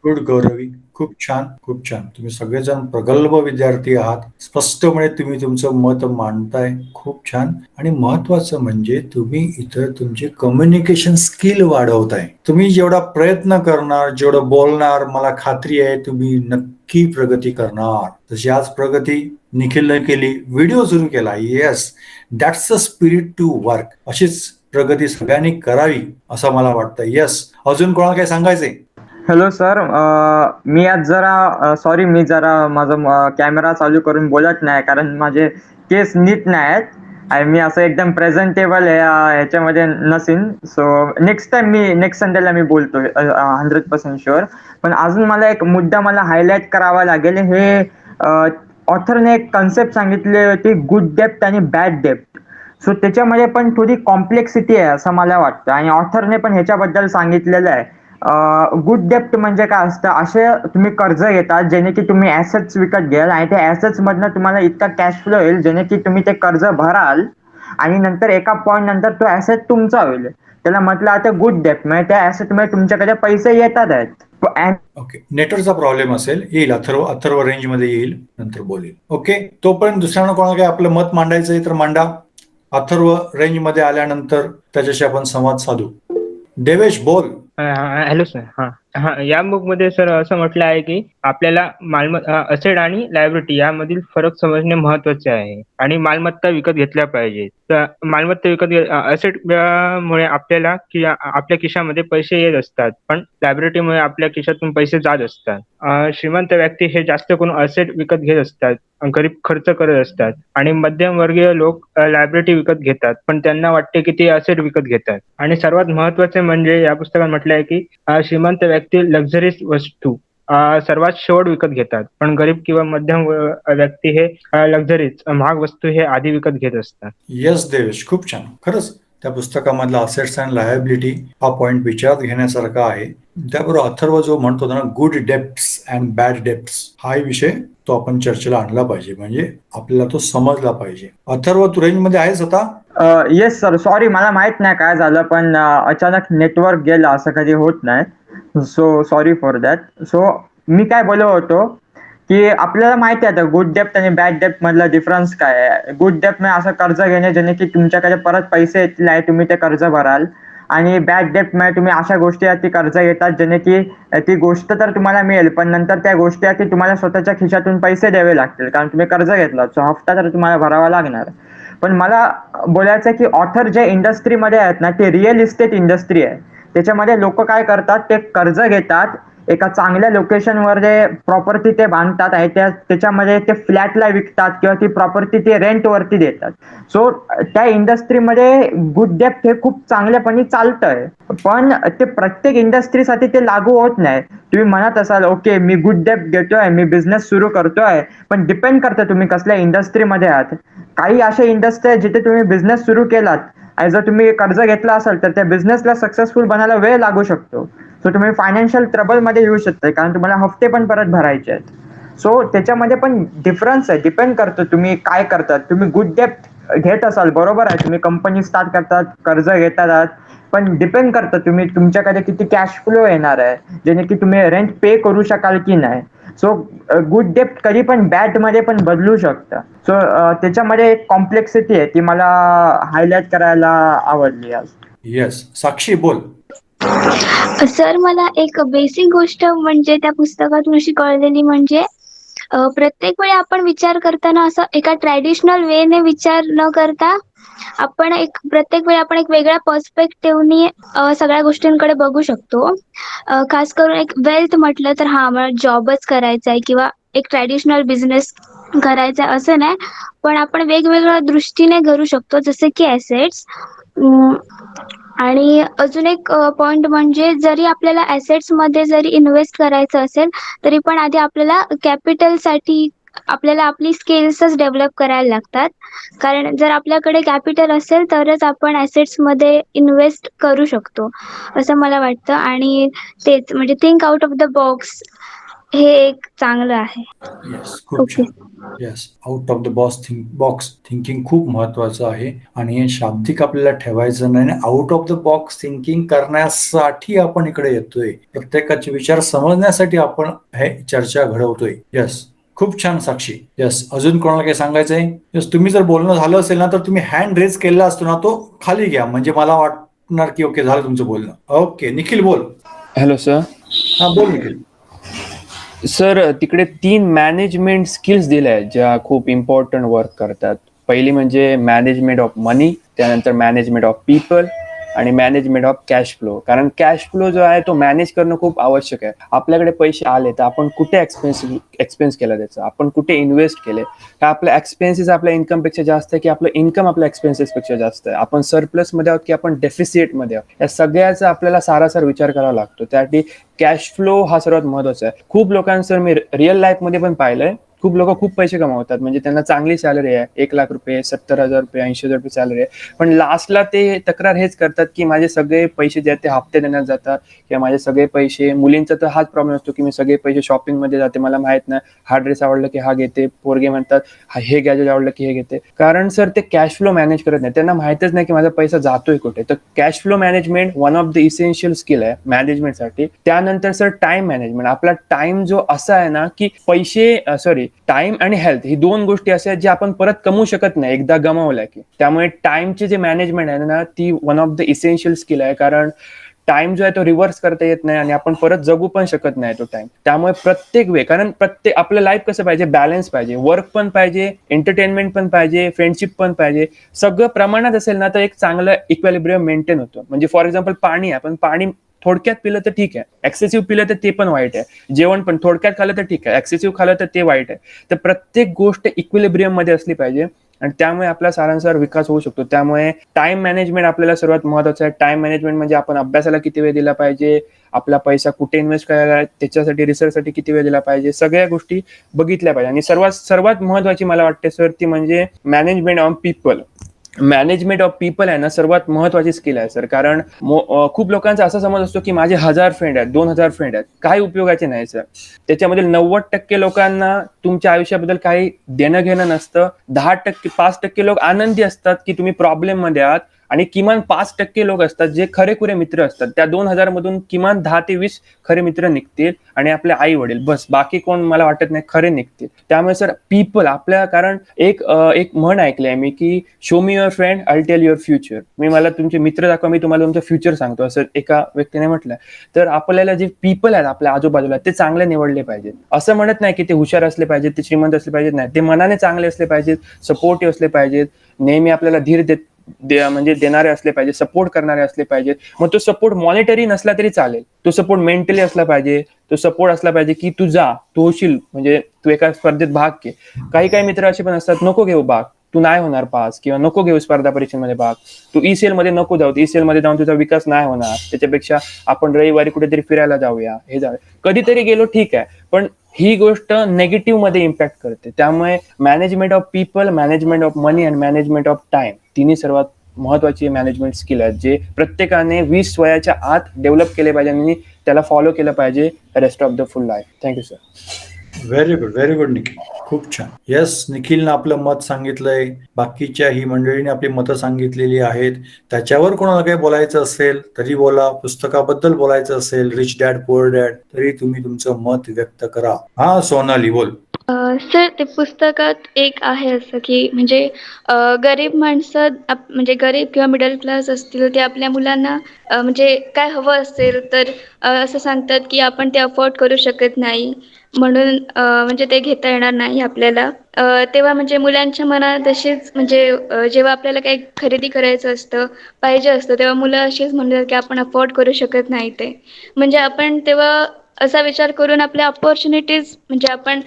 गुड गौरवी, खूप छान, खूप छान. तुम्ही सगळेजण प्रगल्भ विद्यार्थी आहात. स्पष्टपणे तुम्ही तुमचं मत मांडताय, खूप छान. आणि महत्वाचं म्हणजे तुम्ही इथं तुमचे कम्युनिकेशन स्किल वाढवताय. तुम्ही जेवढा प्रयत्न करणार, जेवढं बोलणार, मला खात्री आहे तुम्ही नक्की प्रगती करणार. तशी आज प्रगती निखिलने केली, व्हिडिओ सुरू केला. Yes, that's a spirit to work. अशीच प्रगती सगळ्यांनी करावी असं मला वाटतं. येस, अजून कोणाला काय सांगायचंय? हॅलो सर, मी आज जरा सॉरी, मी जरा माझा कॅमेरा चालू करून बोलत नाही कारण माझे केस नीट नाही आहेत आणि मी असं एकदम प्रेझेंटेबल ह्याच्यामध्ये नसीन. सो नेक्स्ट संडेला मी बोलतो 100% शुअर. पण अजून मला एक मुद्दा मला हायलाईट करावा लागेल. हे ऑथरने एक कन्सेप्ट सांगितली होती, गुड डेप्थ आणि बॅड डेप्थ. सो त्याच्यामध्ये पण थोडी कॉम्प्लेक्सिटी आहे असं मला वाटतं, आणि ऑथरने पण ह्याच्याबद्दल सांगितलेलं आहे. गुड डेप्थ म्हणजे काय असतं, असे तुम्ही कर्ज घेतात जेणे की तुम्ही ऍसेट्स विकत घ्याल आणि त्या ऍसेट्स मधनं तुम्हाला इतका कॅश फ्लो होईल जेणे की तुम्ही ते कर्ज भराल आणि नंतर एका पॉइंट नंतर तो ऍसेट तुमचा होईल. त्याला म्हटलं आता गुड डेप्थ, म्हणजे त्या ऍसेट मध्ये तुमच्याकडे पैसे येतात आहेत. ओके, नेटवर्कचा प्रॉब्लेम असेल, येईल. अथर्व रेंज मध्ये येईल, नंतर बोलेल. ओके, तोपर्यंत दुसऱ्यांना कोणाला काही आपलं मत मांडायचंय तर मांडा. अथर्व रेंज मध्ये आल्यानंतर त्याच्याशी आपण संवाद साधू. देवेश, बोल. Hello sir. हा, या बुक मध्ये सर असं म्हटलं आहे की आपल्याला मालमत्ता, असेट आणि लायबिलिटी यामधील फरक समजणे महत्वाचे आहे आणि मालमत्ता विकत घेतल्या पाहिजे. तर मालमत्ता असेट मुळे आपल्याला आपल्या खिशामध्ये पैसे येत असतात, पण लायबिलिटीमुळे आपल्या खिशातून पैसे जात असतात. श्रीमंत व्यक्ती हे जास्त करून असेट विकत घेत असतात, गरीब खर्च करत असतात, आणि मध्यमवर्गीय लोक लायबिलिटी विकत घेतात पण त्यांना वाटते की ते असेट विकत घेतात. आणि सर्वात महत्वाचे म्हणजे या पुस्तकात म्हटलं आहे की श्रीमंत व्यक्ती लक्झरीज वस्तू सर्वात शेवट विकत घेतात, पण गरीब किंवा मध्यम व्यक्ती हे लक्झरीज महाग वस्तू हे आधी विकत घेत असतात. येस देवेश, खूप छान. खरंच त्या पुस्तकामधला असेट्स अँड लायबिलिटी हा पॉइंट विचारात घेण्यासारखा आहे. त्याबरोबर अथर्व जो म्हणतो ना, good debts and bad debts, हाही विषय तो आपण चर्चेला आणला पाहिजे, म्हणजे आपल्याला तो समजला पाहिजे. अथर्व, तू रेंज मध्ये आहेस आता? येस सर, सॉरी मला माहित नाही काय झालं, पण अचानक नेटवर्क गेलं, असं कधी होत नाही. So sorry for that. So मी काय बोलत होतो की आपल्याला माहिती आहे आता गुड डेप्ट आणि बॅड डेप्ट मधला डिफरन्स काय आहे. गुड डेप्ट म्हणजे असं कर्ज घेणे जेणे की तुमच्याकडे परत पैसे येतील नाही, तुम्ही ते कर्ज भराल. आणि बॅड डेप्ट म्हणजे तुम्ही अशा गोष्टी कर्ज घेतात जेणे की ती गोष्ट तर तुम्हाला मिळेल, पण नंतर त्या गोष्टी तुम्हाला स्वतःच्या खिशातून पैसे द्यावे लागतील, कारण तुम्ही कर्ज घेतला, सो हफ्ता तर तुम्हाला भरावा लागणार. पण मला बोलायचं की ऑथर जे इंडस्ट्रीमध्ये आहेत ना, ते रिअल इस्टेट इंडस्ट्री आहे. त्याच्यामध्ये लोक काय करतात, ते कर्ज घेतात, एका चांगल्या लोकेशनवर जे प्रॉपर्टी ते बांधतात आहे त्याच्यामध्ये ते फ्लॅटला विकतात किंवा ती प्रॉपर्टी ते रेंटवरती देतात. सो त्या इंडस्ट्रीमध्ये गुड डेप्ट हे खूप चांगल्यापणे चालतंय, पण ते प्रत्येक इंडस्ट्रीसाठी ते लागू होत नाही. तुम्ही म्हणत असाल ओके मी गुड डेप्ट घेतोय, मी बिझनेस सुरू करतोय, पण डिपेंड करतं तुम्ही कसल्या इंडस्ट्रीमध्ये आहात. काही अशा इंडस्ट्री आहेत जिथे तुम्ही बिझनेस सुरू केलात, जर तुम्ही कर्ज घेतला असाल तर त्या बिझनेसला सक्सेसफुल बनायला वेळ लागू शकतो. सो तुम्ही फायनान्शियल ट्रबल मध्ये येऊ शकता, कारण तुम्हाला हफ्ते पण परत भरायचे आहेत. सो त्याच्यामध्ये पण डिफरन्स आहे, डिपेंड करतं तुम्ही काय करतात. तुम्ही गुड डेप्ट घेत असाल, बरोबर आहे, तुम्ही कंपनी स्टार्ट करतात, कर्ज घेतात आहात, पण डिपेंड करतं तुम्ही तुमच्याकडे किती कॅश फ्लो येणार आहे, जेणे की तुम्ही रेंट पे करू शकाल की नाही. सो गुड डेप्ट कधी पण बॅड मध्ये पण बदलू शकतं. सो त्याच्यामध्ये एक कॉम्प्लेक्सिटी आहे ती मला हायलाइट करायला आवडली आज. येस, साक्षी बोल. सर, मला एक बेसिक गोष्ट म्हणजे त्या पुस्तकातून अशी कळलेली, म्हणजे प्रत्येक वेळी आपण विचार करताना असं एका ट्रॅडिशनल वेने विचार न करता आपण प्रत्येक वेळी आपण एक वेगळ्या पर्स्पेक्टिव्हनी सगळ्या गोष्टींकडे बघू शकतो. खास करून एक वेल्थ म्हटलं तर हा मला जॉबच करायचा आहे किंवा एक ट्रॅडिशनल बिझनेस करायचा आहे असं नाही, पण आपण वेगवेगळ्या दृष्टीने करू शकतो, जसे की ॲसेट्स. आणि अजून एक पॉइंट म्हणजे जरी आपल्याला ॲसेट्समध्ये जरी इन्व्हेस्ट करायचं असेल तरी पण आधी आपल्याला कॅपिटलसाठी आपल्याला आपली स्किल्सच डेव्हलप करायला लागतात. कारण जर आपल्याकडे कॅपिटल असेल तरच आपण ॲसेट्समध्ये इन्व्हेस्ट करू शकतो असं मला वाटतं. आणि तेच म्हणजे think out of the box हे एक चांगलं आहे. येस, खूप ओके. छान. Yes, out of the box thinking खूप महत्वाचं आहे, आणि हे शाब्दिक आपल्याला ठेवायचं नाही. Out of the box thinking करण्यासाठी आपण इकडे येतोय, प्रत्येकाचे विचार समजण्यासाठी आपण हे चर्चा घडवतोय. येस, खूप छान साक्षी. येस, अजून कोणाला काही सांगायचंय? येस, तुम्ही जर बोलणं झालं असेल ना तर तुम्ही हँड रेज केलेला असतो ना, तो खाली घ्या, म्हणजे मला वाटणार की ओके झालं तुमचं बोलणं. ओके, निखिल बोल. Hello sir. हा बोल निखिल. सर, तिकडे 3 मॅनेजमेंट स्किल्स दिल्या आहेत ज्या खूप इम्पॉर्टंट वर्क करतात. पहिली म्हणजे मॅनेजमेंट ऑफ मनी, त्यानंतर मॅनेजमेंट ऑफ पीपल आणि मॅनेजमेंट ऑफ कॅश फ्लो. कारण कॅश फ्लो जो आहे तो मॅनेज करणं खूप आवश्यक आहे. आपल्याकडे पैसे आले तर आपण कुठे एक्सपेन्स केला त्याचा, आपण कुठे इन्व्हेस्ट केले, का आपल्या एक्सपेन्सेस आपल्या इन्कमपेक्षा जास्त आहे की आपलं इन्कम आपल्या एक्सपेन्सेसपेक्षा जास्त आहे, आपण सरप्लसमध्ये आहोत की आपण डेफिसिटमध्ये आहोत, या सगळ्याचा आपल्याला सारासार विचार करावा लागतो. त्यासाठी कॅश फ्लो हा सर्वात महत्वाचा आहे. खूप लोकांचं मी रिअल लाईफमध्ये पण पाहिलंय, खूप लोक खूप पैसे कमावतात, म्हणजे त्यांना चांगली सॅलरी आहे, 1,00,000 रुपये, 70,000 रुपये, 80,000 रुपये सॅलरी आहे, पण लास्टला ते तक्रार हेच करतात की माझे सगळे पैसे जे आहेत ते हप्ते देण्यात जातात, किंवा माझे सगळे पैसे, मुलींचा तर हाच प्रॉब्लेम असतो की मी सगळे पैसे शॉपिंगमध्ये जाते, मला माहित नाही, हा ड्रेस आवडला की हा घेते, पोरगे म्हणतात हे गॅजेट आवडलं की हे घेते. कारण सर ते कॅश फ्लो मॅनेज करत नाही, त्यांना माहितच नाही की माझा पैसा जातोय कुठे. तर cash flow management one of the essential skill आहे मॅनेजमेंटसाठी. त्यानंतर सर टाइम मॅनेजमेंट. आपला टाइम जो असा आहे ना की टाइम आणि हेल्थ ही 2 गोष्टी अशा आहेत ज्या आपण परत कमवू शकत नाही एकदा गमावल्या की. त्यामुळे टाइमचे जे मॅनेजमेंट आहे ना ती one of the essential skill आहे. कारण टाइम जो आहे तो रिव्हर्स करता येत नाही आणि आपण परत जगू पण शकत नाही तो टाइम. त्यामुळे प्रत्येक कारण आपलं लाईफ कसं पाहिजे, बॅलन्स पाहिजे, वर्क पण पाहिजे, एंटरटेनमेंट पण पाहिजे, फ्रेंडशिप पण पाहिजे, सगळं प्रमाणात असेल ना तर एक चांगलं इक्विलिब्रियम मेंटेन होतं. म्हणजे फॉर एक्झाम्पल पाणी आहे, पण पाणी थोडक्यात पिलं तर ठीक आहे, एक्सेसिव्ह पिलं तर ते पण वाईट आहे. जेवण पण थोडक्यात खाल्लं तर ठीक आहे, एक्सेसिव्ह खाल्लं तर ते वाईट आहे. तर प्रत्येक गोष्ट इक्विलिब्रियम मध्ये असली पाहिजे. आणि त्यामुळे आपला सारांसार विकास होऊ शकतो. त्यामुळे टाइम मॅनेजमेंट आपल्याला सर्वात महत्वाचं आहे. टाइम मॅनेजमेंट म्हणजे आपण अभ्यासाला किती वेळ दिला पाहिजे, आपला पैसा कुठे इन्व्हेस्ट करायला, त्याच्यासाठी रिसर्चसाठी किती वेळ दिला पाहिजे, सगळ्या गोष्टी बघितल्या पाहिजे. आणि सर्वात महत्वाची मला वाटते सर ती म्हणजे management on people. Management of people आहे ना सर्वात महत्वाची स्किल आहे सर. कारण खूप लोकांचा असा समज असतो की माझे 1000 फ्रेंड आहेत, 2000 फ्रेंड आहेत, काही उपयोगाचे नाही सर. त्याच्यामधील 90% लोकांना तुमच्या आयुष्याबद्दल काही देणं घेणं नसतं. 5% लोक आनंदी असतात की तुम्ही प्रॉब्लेम मध्ये आहात, आणि किमान 5% लोक असतात जे खरेखुरे मित्र असतात. त्या 2000 मधून किमान 10 ते 20 खरे मित्र निघतील, आणि आपले आई वडील, बस. बाकी कोण मला वाटत नाही खरे निघतील. त्यामुळे सर पीपल आपल्या, कारण एक म्हण ऐकली आहे मी की show me your friend, I tell your future. मला तुमचे मित्र दाखवा, मी तुम्हाला तुमचं फ्युचर सांगतो, असं एका व्यक्तीने म्हटलं. तर आपल्याला जे पीपल आहेत आपल्या आजूबाजूला ते चांगले निवडले पाहिजेत. असं म्हणत नाही की ते हुशार असले पाहिजेत, ते श्रीमंत असले पाहिजेत, नाही, ते मनाने चांगले असले पाहिजेत, सपोर्टिव्ह असले पाहिजेत, नेहमी आपल्याला धीर म्हणजे देणारे असले पाहिजे, सपोर्ट करणारे असले पाहिजेत. मग तो सपोर्ट मॉनिटरी नसला तरी चालेल, तो सपोर्ट मेंटली असला पाहिजे, तो सपोर्ट असला पाहिजे की तू जा, तू होशील, म्हणजे तू एका स्पर्धेत भाग घे. काही मित्र असे पण असतात, नको घेऊ भाग, तू नाही होणार पास, किंवा नको घेऊ स्पर्धा परीक्षेमध्ये भाग, तू ECL मध्ये नको जाऊ, ECL मध्ये जाऊन तुझा विकास नाही होणार, त्याच्यापेक्षा आपण रविवारी कुठेतरी फिरायला जाऊया, हे जाऊया. कधीतरी गेलो ठीक आहे, पण ही गोष्ट नेगेटिव्ह मध्ये इम्पॅक्ट करते. त्यामुळे management of people, management of money आणि मॅनेजमेंट ऑफ टाइम, तिन्ही सर्वात महत्वाची मॅनेजमेंट स्किल आहेत जे प्रत्येकाने 20 वयाच्या आत डेव्हलप केले पाहिजे आणि त्याला फॉलो केलं पाहिजे rest of the full life. Thank you sir. Very good Nikhil, खूप छान. यस, निखिलनं आपलं मत सांगितलंय, बाकीच्या ही मंडळीने आपली मतं सांगितलेली आहेत. त्याच्यावर कोणाला काही बोलायचं असेल तरी बोला, पुस्तकाबद्दल बोलायचं असेल रिच डॅड पुअर डॅड, तरी तुम्ही तुमचं मत व्यक्त करा. हा सोनाली बोल. सर, ते पुस्तकात एक आहे असं की म्हणजे गरीब माणसं म्हणजे गरीब किंवा मिडल क्लास असतील ते आपल्या मुलांना म्हणजे काय हवं असेल तर असं सांगतात की आपण ते अफोर्ड करू शकत नाही, म्हणून म्हणजे ते घेता येणार नाही आपल्याला. तेव्हा म्हणजे मुलांच्या मनात अशीच म्हणजे जेव्हा आपल्याला काही खरेदी करायचं असतं, पाहिजे असतं, तेव्हा मुलं अशीच म्हणतात की आपण अफोर्ड करू शकत नाही ते. म्हणजे आपण तेव्हा असा विचार करून आपल्या अपॉर्च्युनिटीज म्हणजे आपण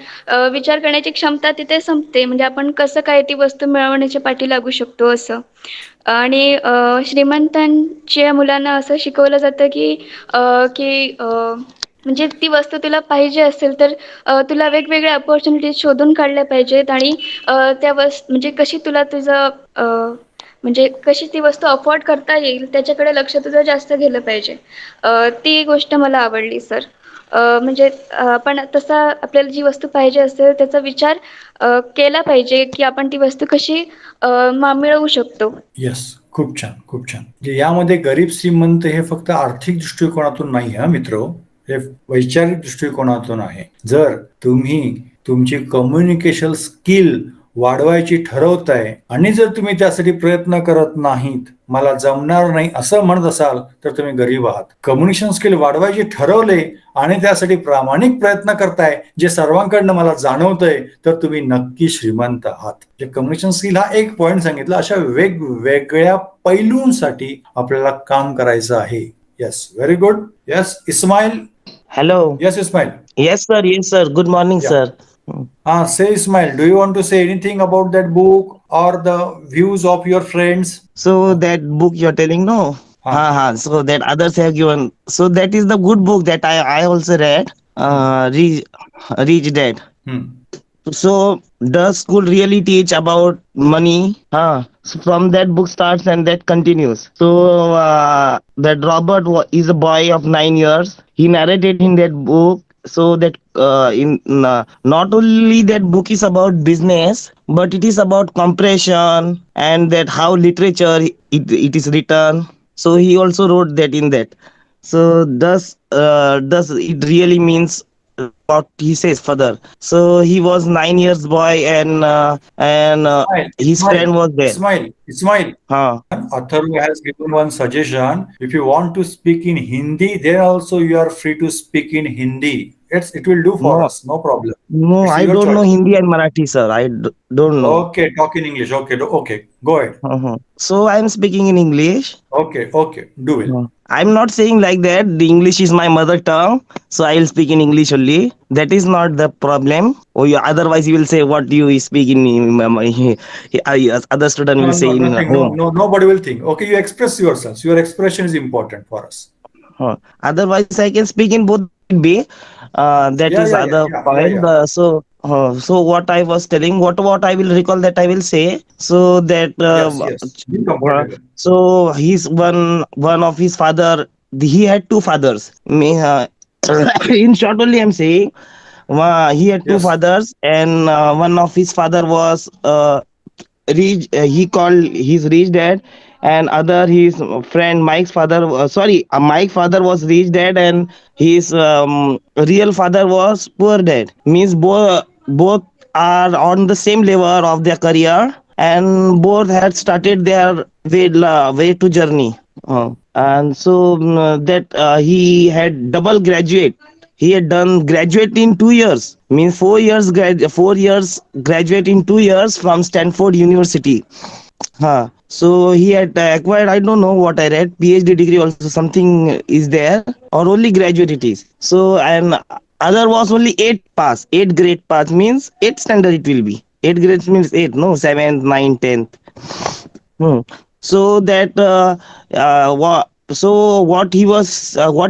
विचार करण्याची क्षमता तिथे संपते. म्हणजे आपण कसं काय ती वस्तू मिळवण्याच्या पाठी लागू शकतो असं. आणि श्रीमंतांच्या मुलांना असं शिकवलं जातं की की म्हणजे ती वस्तू तुला पाहिजे असेल तर तुला वेगवेगळ्या अपॉर्च्युनिटीज शोधून काढल्या पाहिजेत, आणि त्या म्हणजे कशी तुला तुझं म्हणजे कशी ती वस्तू अफोर्ड करता येईल त्याच्याकडे लक्ष तुझं जास्त गेलं पाहिजे. ती गोष्ट मला आवडली सर. म्हणजे आपण तसा आपल्याला जी वस्तू पाहिजे असेल त्याचा विचार केला पाहिजे की आपण ती वस्तू कशी मिळवू शकतो. येस, खूप छान, खूप छान. म्हणजे यामध्ये गरीब श्रीमंत हे फक्त आर्थिक दृष्टिकोनातून नाही हा मित्र, हे वैचारिक दृष्टिकोनातून आहे. जर तुम्ही तुमची कम्युनिकेशन स्किल वाढवायची ठरवताय आणि जर तुम्ही त्यासाठी प्रयत्न करत नाहीत, मला जमणार नाही असं म्हणत असाल तर तुम्ही गरीब आहात. कम्युनिकेशन स्किल वाढवायची ठरवले आणि त्यासाठी प्रामाणिक प्रयत्न करताय जे सर्वांकडनं मला जाणवतंय, तर तुम्ही नक्की श्रीमंत आहात. कम्युनिकेशन स्किल हा एक पॉइंट सांगितला, अशा वेगवेगळ्या पैलूंसाठी आपल्याला काम करायचं आहे. Yes, very good. Yes Ismail. Hello. Yes Ismail. Yes, sir. Yes, sir. Good morning, Yeah. sir. Say Ismail, do you want to say anything about that book or the views of your friends? So that book you're telling, no? So that others have given. So that is the good book that I also read. Rich Dad. Hmm. So does school really teach about money? So from that book starts and that continues. So that Robert is a boy of 9 years. He narrated in that book. So that not only that book is about business, but it is about compression and that how literature it is written. So he also wrote that in that. So does it really means what he says further? So he was 9 years boy and his friend was there. Ismail. Atharva has given one suggestion. If you want to speak in Hindi, then also you are free to speak in Hindi. It will do for No, us. No problem. no, It's I your don't know choice. Hindi and Marathi, sir. Don't know. Okay, talk in English. Okay, okay. Go ahead. So I'm speaking in English. Okay. Do it. I'm not saying like that. The English is my mother tongue, so I'll speak in English only. That is not the problem. Or otherwise, you will say what you speak in. Other student will say No, in nothing. home. No, nobody will think. Okay, you express yourselves. Your expression is important for us. Otherwise, I can speak in both way. That is other point. Yeah. So what I was telling, what I will recall that I will say. So that Yes. Be comfortable. so he's one of his father. He had two fathers. In short, only I'm saying. He had two Yes. fathers, and one of his father was rich. He called his rich dad, and other his friend Mike's father. Mike's father was rich dad, and his real father was poor dad. Means both are on the same level of their career, and both had started their way to journey. And so that he had double graduate. He had done graduate in 2 years, means 4 years 4 years graduate in 2 years from Stanford University. So he had acquired, I don't know what I read, PhD degree also something is there, or only graduate it is. So and other was only 8 grade pass, means 8 standard it will be. 8 grades means 8, no, 7th, 9th, 10th. Hmm. So that what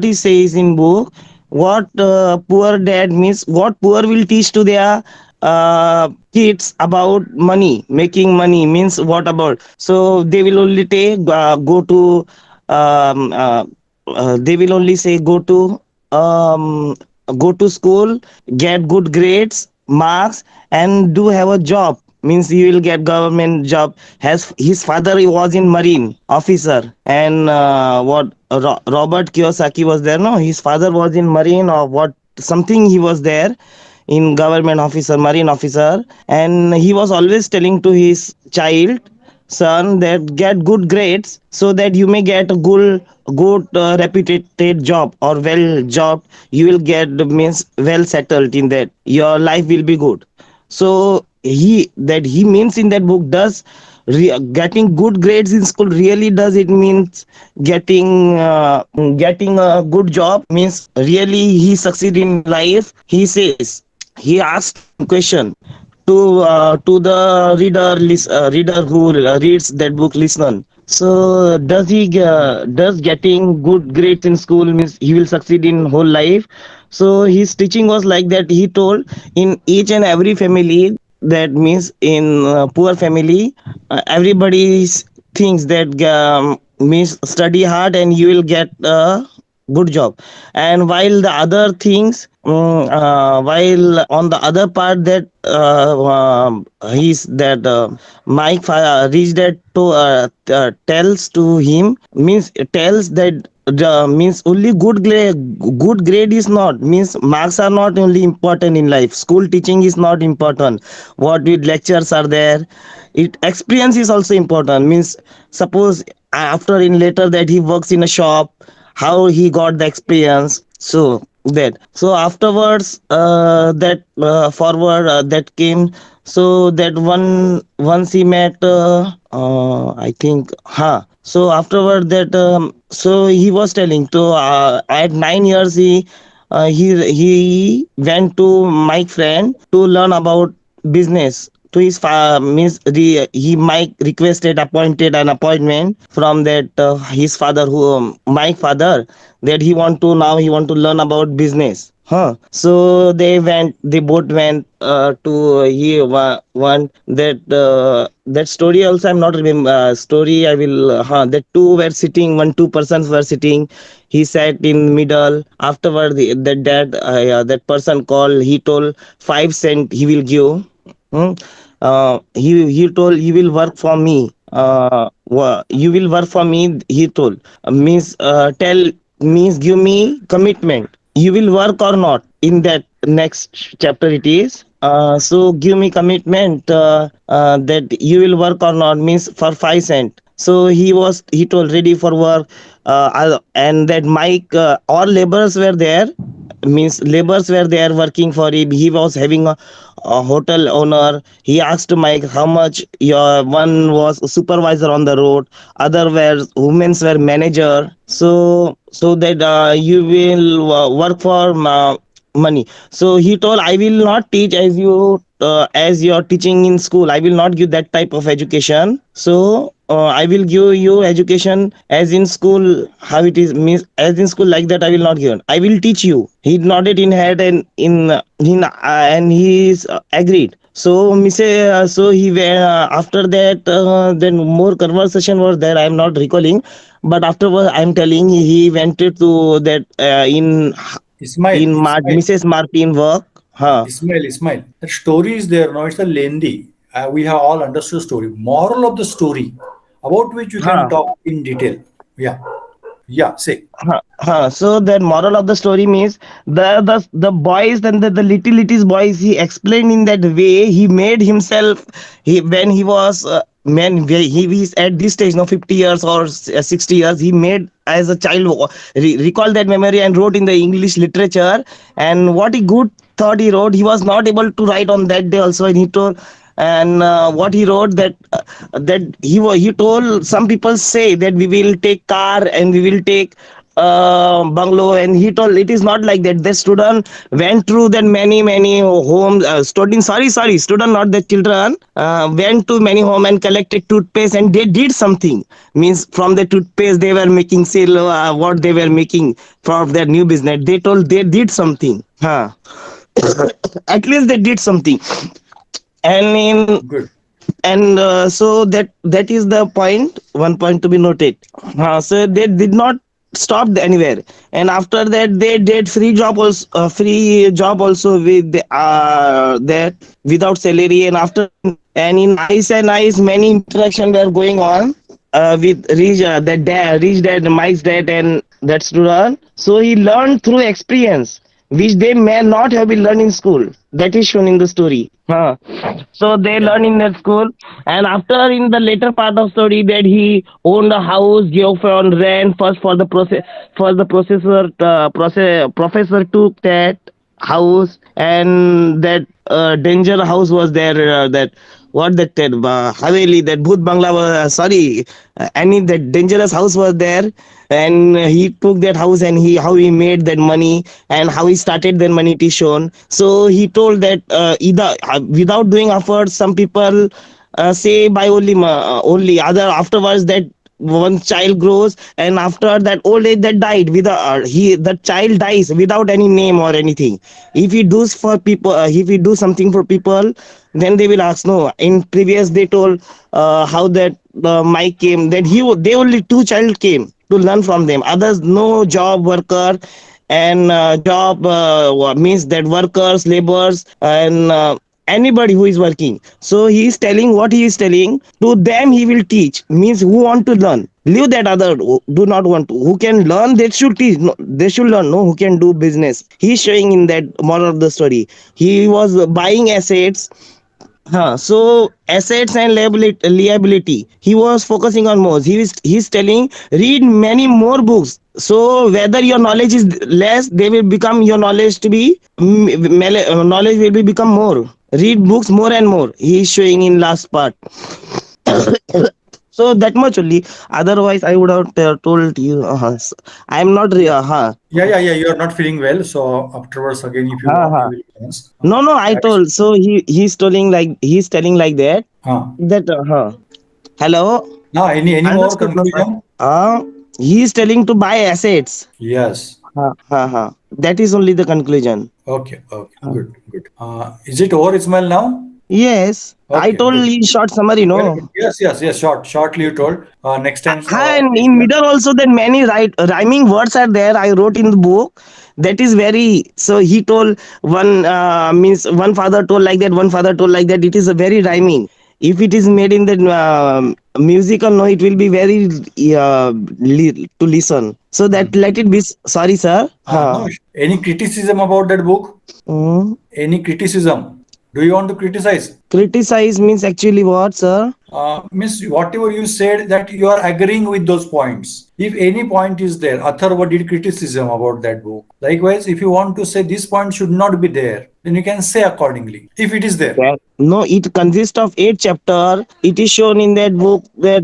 he says in book, what poor dad means, what poor will teach to their kids about money, making money means what about. So they will only take um, uh, they will only say um, go to school, get good grades, marks, and do have a job, means you will get government job. Has his father was in marine officer, and Robert Kiyosaki was there, no, his father was in marine or what, something he was there in government officer, marine officer, and he was always telling to his child, son, that get good grades so that you may get a good reputed job or well job. You will get, means well settled in that, your life will be good. So he means in that book, does getting good grades in school really does it means getting a good job, means really he succeed in life? He says, he asked question to the reader who reads that book, listen. So does getting good grades in school means he will succeed in whole life? So his teaching was like that. He told, in each and every family, that means in poor family, everybody thinks that means study hard and you will get a good job. And while the other things, while on the other part, that he's that Mike reached that to tells to him, means tells that means only good grade is not, means marks are not only important in life, school teaching is not important, what with lectures are there, it experience is also important. Means suppose after in later that he works in a shop, how he got the experience. So that, so afterwards that forward that came. So that once he met I think so afterward that so he was telling to at 9 years he went to my friend to learn about business. To his means he Mike requested, appointed an appointment from that his father, who my father, that he want to learn about business. So they both went to he one that story also I'm not remember story. I will that two were sitting, two persons were sitting. He sat in middle. Afterward, that person called. He told 5 cents he will give. He told, you will work for me. You will work for me. He told, means tell, means give me commitment. You will work or not? In that next chapter it is. So give me commitment that you will work or not, means for 5 cents. So he told ready for work, and that Mike, all laborers were there, means laborers were there working for him. He was having a hotel owner. He asked Mike how much. Your one was supervisor on the road, other were women's were manager. So that you will work for money. So he told, I will not teach as you're teaching in school. I will not give that type of education. So I will give you education as in school, how it is, means as in school like that. I will not give. I will teach you. He nodded in head and and he is agreed. So so he went, after that then more conversation was there. I am not recalling, but afterwards I am telling, he went to that Ismail, in Ismail, Mrs. Martin work. Huh. Ismail. The story is there. No, it's a lengthy. We have all understood the story. Moral of the story, about which you can Huh. talk in detail. Yeah. Say. So that moral of the story means the boys and the little boys, he explained in that way. He made himself, when he was he is at this stage, no, 50 years or 60 years, he made as a child, recall that memory and wrote in the English literature. And what a good thought he wrote. He was not able to write on that day also, and he told, and what he wrote, that he told, some people say that we will take car and we will take bungalow, and he told it is not like that. The student went through that many homes, student, student, not the children, went to many home and collected toothpaste, and they did something, means from the toothpaste they were making sale, what they were making from their new business. They told they did something. At least they did something. And in Good. and so that is the point, one point to be noted. So they did not stop anywhere, and after that they did free job also with that without salary. And after, and in nice many interaction were going on with Rich dad, Mike's dad, and that student. So he learned through experience, which they may not have been learned in school. That is shown in the story. So they learn in that school, and after, in the later part of story, that he owned a house, gave on rent first for the professor took that house, and that danger house was there. That what that Haveli, that Bhoot Bangla was, any that dangerous house was there, and he took that house, and how he made that money and how he started that money, it is shown. So he told that either without doing efforts, some people say by only other afterwards, that one child grows, and after that old age that died without the child dies without any name or anything. If he does for people, if he do something for people, then they will ask. No, in previous they told how that Mike came, that they only two child came to learn from them, others no job worker, and job means that workers, laborers, and anybody who is working. So he is telling, what he is telling to them, he will teach, means who want to learn, leave that other who do not want to, who can learn, they should teach. No, they should learn, no, who can do business. He is showing in that moral of the story. He was buying assets. So assets and liability, he was focusing on more. He's telling, read many more books. So whether your knowledge is less, they will become your knowledge to be knowledge will be become more. Read books more and more. He is showing in last part. So that much only. Otherwise, I would have told you. I am not. Yeah. You are not feeling well, so afterwards again, if you want, you will ask. No. I told. So he's telling like that. That. Hello. Now, any more Understood, conclusion? He is telling to buy assets. Yes. That is only the conclusion. Okay. Good. Is it over, Ismail, now? Yes. Okay, I told good. you short summary, no? Yes. Shortly you told. Next time. And in middle also, that many rhyming words are there. I wrote in the book. That is very. So he told one means one father told like that. One father told like that. It is a very rhyming. If it is made in the musical, no, it will be very to listen. So that let it be. Sorry, sir. No, any criticism about that book? Any criticism? Do you want to criticize? Criticize means actually what, sir? Miss, whatever you said, that you are agreeing with those points. If any point is there, Atharva did criticism about that book. Likewise, if you want to say this point should not be there, then you can say accordingly, if it is there. No, it consists of 8 chapter. It is shown in that book that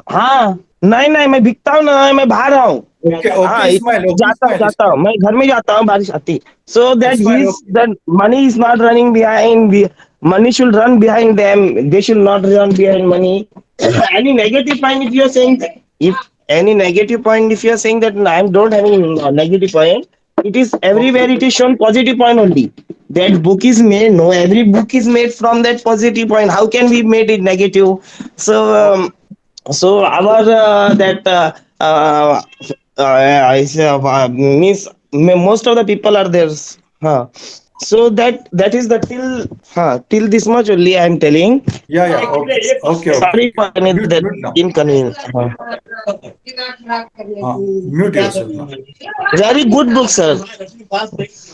हाँ नहीं नहीं मैं भिगता हूँ ना, मैं बाहर हूँ. Okay, हाँ, okay, Ismail, okay, जाता हूँ Ismail, जाता हूँ, मैं घर में जाता हूँ बारिश आती. So that Ismail, that money is not running behind. Money should run behind them. They should not run behind money. Any negative point if you are saying that, if any negative point if you are saying that I don't have any negative point, it is everywhere it is shown positive point only. That book is made, no, every book is made from that positive point. How can we made it negative? So so our that I say means most of the people are there. Huh. So that is the till this much only I am telling. Yeah, okay, okay. Sorry for Mute, that mute now. inconvenience. Mute yourself now. Very good book, sir.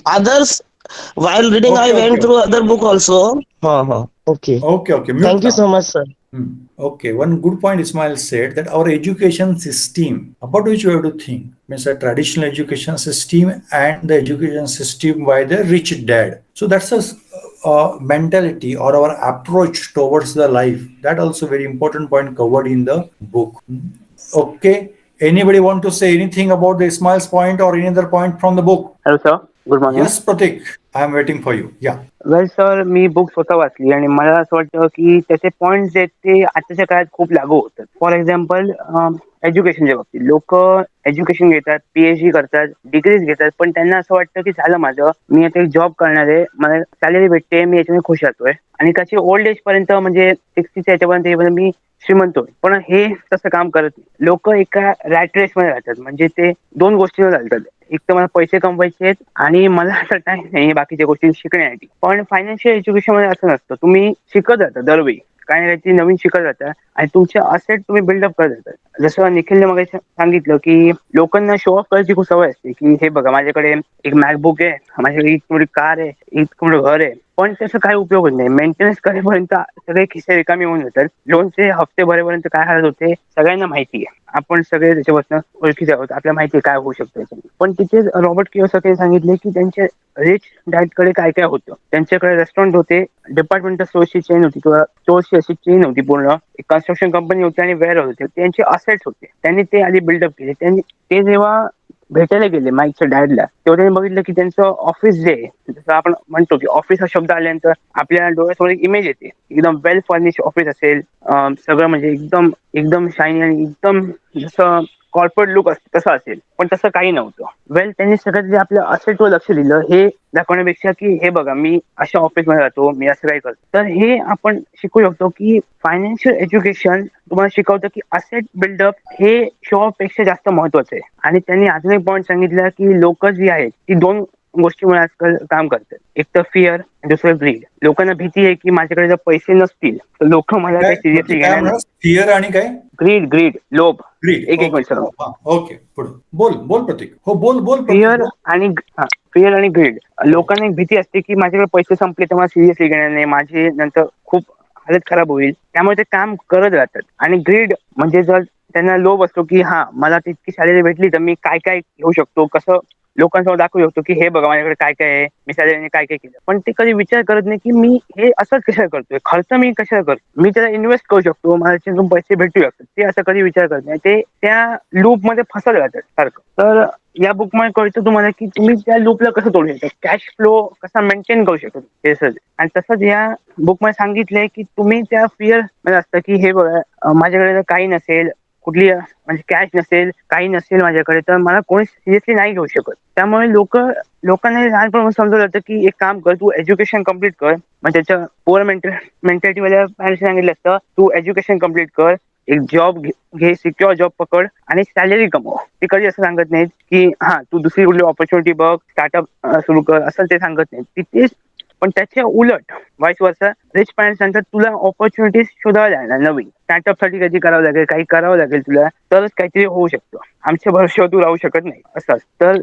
Others, while reading, I Okay, went okay. through other book also. Okay. Okay, mute Thank you now. so much, sir. Okay, one good point Ismail said, that our education system, about which you have to think, means a traditional education system and the education system by the rich dad. So that's a mentality or our approach towards the life. That also very important point covered in the book. Okay, anybody want to say anything about the Ismail's point or any other point from the book? Hello sir, good morning. Yes, Pratik, I am waiting for you. Yeah. Well sir, me book स्वतः वाचली आणि मला असं वाटतं की त्याचे पॉइंट्स आहेत ते आताच्या काळात खूप लागू होतात. फॉर एक्झाम्पल, एज्युकेशनच्या बाबतीत लोक एज्युकेशन घेतात, पीएचडी करतात, डिग्रीज घेतात, पण त्यांना असं वाटतं की झालं माझं, मी आता एक जॉब करणार आहे, मला सॅलरी भेटते, मी याच्यामध्ये खुश राहतोय आणि त्याची ओल्ड एज पर्यंत म्हणजे 60च्या याच्यापर्यंत मी श्रीमंत होय. पण हे तसं काम करत नाही. लोक एका रॅट रेस मध्ये राहतात, म्हणजे ते 2 गोष्टीवर चालतात. एक तर मला पैसे कमवायचे आहेत आणि मला असं टाइम नाही बाकीच्या गोष्टी शिकण्यासाठी. पण फायनान्शियल एज्युकेशन मध्ये असं नसतं. तुम्ही शिकत जाता दरवेळी काही ना काहीतरी नवीन शिकत जाता आणि तुमचे असेट तुम्ही बिल्डअप करत जातात. जसं निखिलने मग सांगितलं की लोकांना शो ऑफ करायची खूप सवय असते की हे बघा माझ्याकडे एक मॅकबुक आहे, माझ्याकडे इतकी मोठी कार आहे, इतकं मोठं घर आहे, पण त्याचा काही उपयोग नाही. मेंटेनन्स करेपर्यंत सगळे खिसे रिकामी होऊन जातात. लोनचे हप्ते भरेपर्यंत काय हालत होते सगळ्यांना माहिती आहे. आपण सगळे त्याच्यापासून ओळखीचे आहोत, आपल्याला माहिती आहे काय होऊ शकतं याच्यामध्ये. पण तिथे रॉबर्ट कियोसाकी सांगितले की त्यांच्या रिच डॅड कडे काय काय होतं. त्यांच्याकडे रेस्टॉरंट होते, डिपार्टमेंटल स्टोअर्सची चेन होती किंवा स्टोअर्सची अशी चेन होती, पूर्ण एक कन्स्ट्रक्शन कंपनी होती आणि वेअर होते. त्यांचे असेट्स होते, त्यांनी ते आधी बिल्डअप केले. त्यांनी ते जेव्हा भेटायला गेले माईकच्या डॅडला, तेव्हा त्यांनी बघितलं की त्यांचं ऑफिस जे आहे, जसं आपण म्हणतो की ऑफिस हा शब्द आल्यानंतर आपल्या डोळ्यासमोर एक इमेज येते, एकदम वेल फर्निश ऑफिस असेल, सगळं म्हणजे एकदम एकदम शायनी आणि एकदम जसं कॉर्पोरेट लुक असते तसं असेल. पण तसं काही नव्हतं. वेल त्यांनी सगळ्यात जे आपल्या असेटवर लक्ष दिलं हे दाखवण्यापेक्षा की हे बघा मी अशा ऑफिसमध्ये राहतो, मी असं काय करतो. तर हे आपण शिकू शकतो की फायनान्शियल एज्युकेशन तुम्हाला शिकवतं की असेट बिल्डअप हे शो ऑफ पेक्षा जास्त महत्वाचं आहे. आणि त्यांनी अजून एक पॉईंट सांगितलं की लोक जी आहेत ती 2 गोष्टीमुळे आजकाल काम करतात. एक तर फिअर, दुसरं ग्रीड. लोकांना भीती आहे की माझ्याकडे जर पैसे नसतील तर लोक मला काही सिरियसली घेणार नाही. फिअर आणि काय? ग्रीड, लोभ. ग्रीड. एक मिनिट सर. ओके, पुढे बोल प्रतीक. हो बोल फिअर आणि ग्रीड. लोकांना एक भीती असते की माझ्याकडे पैसे संपले तर मला सिरियसली घेणार नाही, माझे नंतर खूप हालत खराब होईल, त्यामुळे ते काम करत राहतात. आणि ग्रीड म्हणजे जर त्यांना लोभ असतो की हा मला तितकी सॅलरी भेटली तर मी काय काय घेऊ शकतो, कसं लोकांसमोर दाखवू शकतो की हे बघा माझ्याकडे काय काय आहे, मी सॅलरीने काय काय केलं. पण ते कधी विचार करत नाही की मी हे असंच कशाला करतोय, खर्च मी कशाला करतो, मी त्याला इन्व्हेस्ट करू शकतो, मला त्याच्यातून पैसे भेटू शकतात. ते असं कधी विचार करत नाही, ते त्या लूप मध्ये फसत राहतात सारखं. तर या बुक मध्ये कळतं तुम्हाला की तुम्ही त्या लूपला कसं तोडू शकता, कॅश फ्लो कसा मेंटेन करू शकतो हे सगळं. आणि तसंच या बुक मध्ये सांगितलंय की तुम्ही त्या फिअर मध्ये असतं की हे बघा माझ्याकडे जर काही नसेल, कुठली म्हणजे कॅश नसेल, काही नसेल माझ्याकडे, तर मला कोणी सिरियसली नाही घेऊ शकत. त्यामुळे लोकांना लहानपणापासून समजलं जातं की एक काम कर, तू एज्युकेशन कम्प्लीट कर. मग त्याच्या पोअर मेंटॅलिटी वाल्या पॅरेंट्स सांगितलं असतं तू एज्युकेशन कम्प्लीट कर, एक जॉब घे, सिक्युअर जॉब पकड आणि सॅलरी कमव. ते कधी असं सांगत नाहीत की हा तू दुसरी कुठली ऑपॉर्च्युनिटी बघ, स्टार्टअप सुरू कर, असं ते सांगत नाहीत. तिथेच पण त्याच्या उलट वाईस वर्षा रिच पॅरेंट्स सांगतात तुला ऑपॉर्च्युनिटीज शोधाव्या लागणार, नवीन स्टार्टअप साठी काहीतरी करावं लागेल, काही करावं लागेल तुला, तरच काहीतरी होऊ शकतं. आमच्या भरोश्यावर तू राहू शकत नाही असं. तर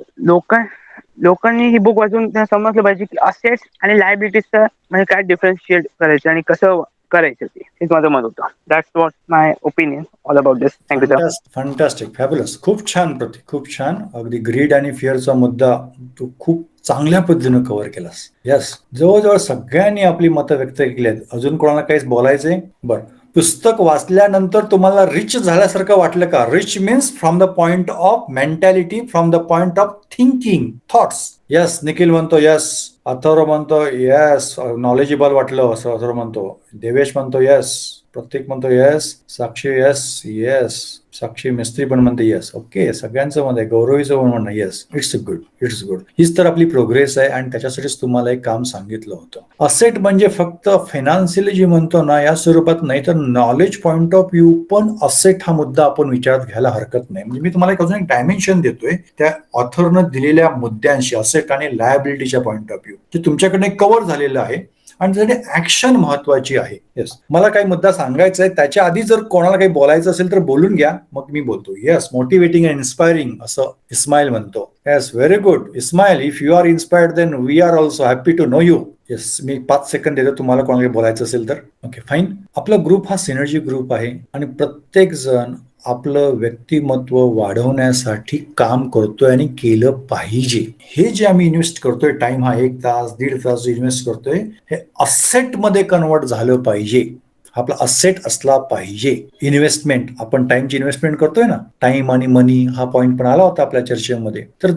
लोकांनी ही बुक वाचून त्यांना समजलं पाहिजे की असेट्स आणि लायबिलिटीजचा म्हणजे काय डिफरन्शिएट करायचं आणि कसं करायचं ते. हेच माझं मत होतं. That's what my opinion all about this. Thank you sir. Fantastic, fabulous. खूप छान प्रतीक, खूप छान. अगदी ग्रीड आणि फिअरचा मुद्दा तू खूप चांगल्या पद्धतीनं कव्हर केलास. यस, जवळजवळ सगळ्यांनी आपली मतं व्यक्त केली आहेत. अजून कोणाला काहीच बोलायचंय? बरं, पुस्तक वाचल्यानंतर तुम्हाला रिच झाल्यासारखं वाटलं का? Rich means from the point of mentality, from the point of thinking, thoughts. Yes, Nikhil म्हणतो यस, अथर्व म्हणतो यस, नॉलेजेबल वाटलं असं अथर्व म्हणतो, देवेश म्हणतो यस, प्रत्येक म्हणतो यस, साक्षी यस, येस, साक्षी मिस्त्री पण म्हणते यस. ओके, सगळ्यांचं मध्ये गौरवीचं पण म्हणणं yes. It's good, it's good. हीच तर आपली प्रोग्रेस आहे आणि त्याच्यासाठीच तुम्हाला एक काम सांगितलं होतं. असेट म्हणजे फक्त फायनान्शियली जे म्हणतो ना या स्वरूपात नाही, तर नॉलेज पॉइंट ऑफ व्ह्यू पण असेट हा मुद्दा आपण विचारात घ्यायला हरकत नाही. म्हणजे मी तुम्हाला एक अजून एक डायमेन्शन देतोय त्या ऑथरनं दिलेल्या मुद्द्यांशी, असेट आणि लायबिलिटीच्या पॉइंट ऑफ व्ह्यू, जे तुमच्याकडे कव्हर झालेलं आहे आणि त्यासाठी ऍक्शन महत्वाची आहे. येस, मला काही मुद्दा सांगायचा आहे, त्याच्या आधी जर कोणाला काही बोलायचं असेल तर बोलून घ्या, मग मी बोलतो. येस, मोटिवेटिंग अँड इन्स्पायरिंग असं इस्माईल म्हणतो. Yes, very good Ismail. If you are inspired then we are also happy to know you. Yes, मी 5 सेकंद देतो तुम्हाला कोणाला बोलायचं असेल तर. Okay, fine. आपला ग्रुप हा सिनर्जी ग्रुप आहे आणि प्रत्येक जण आपलं व्यक्तिमत्व वाढवण्यासाठी काम करतोय आणि केलं पाहिजे. हे जे आम्ही इन्व्हेस्ट करतोय, टाइम हा 1 तास 1.5 तास इन्व्हेस्ट करतोय, हे असेट मध्ये कन्वर्ट झालं पाहिजे. आपला असेट असला पाहिजे. इन्व्हेस्टमेंट, आपण टाइमची इन्व्हेस्टमेंट करतोय ना, टाइम आणि मनी हा पॉइंट पण आला होता आपल्या चर्चेमध्ये. तर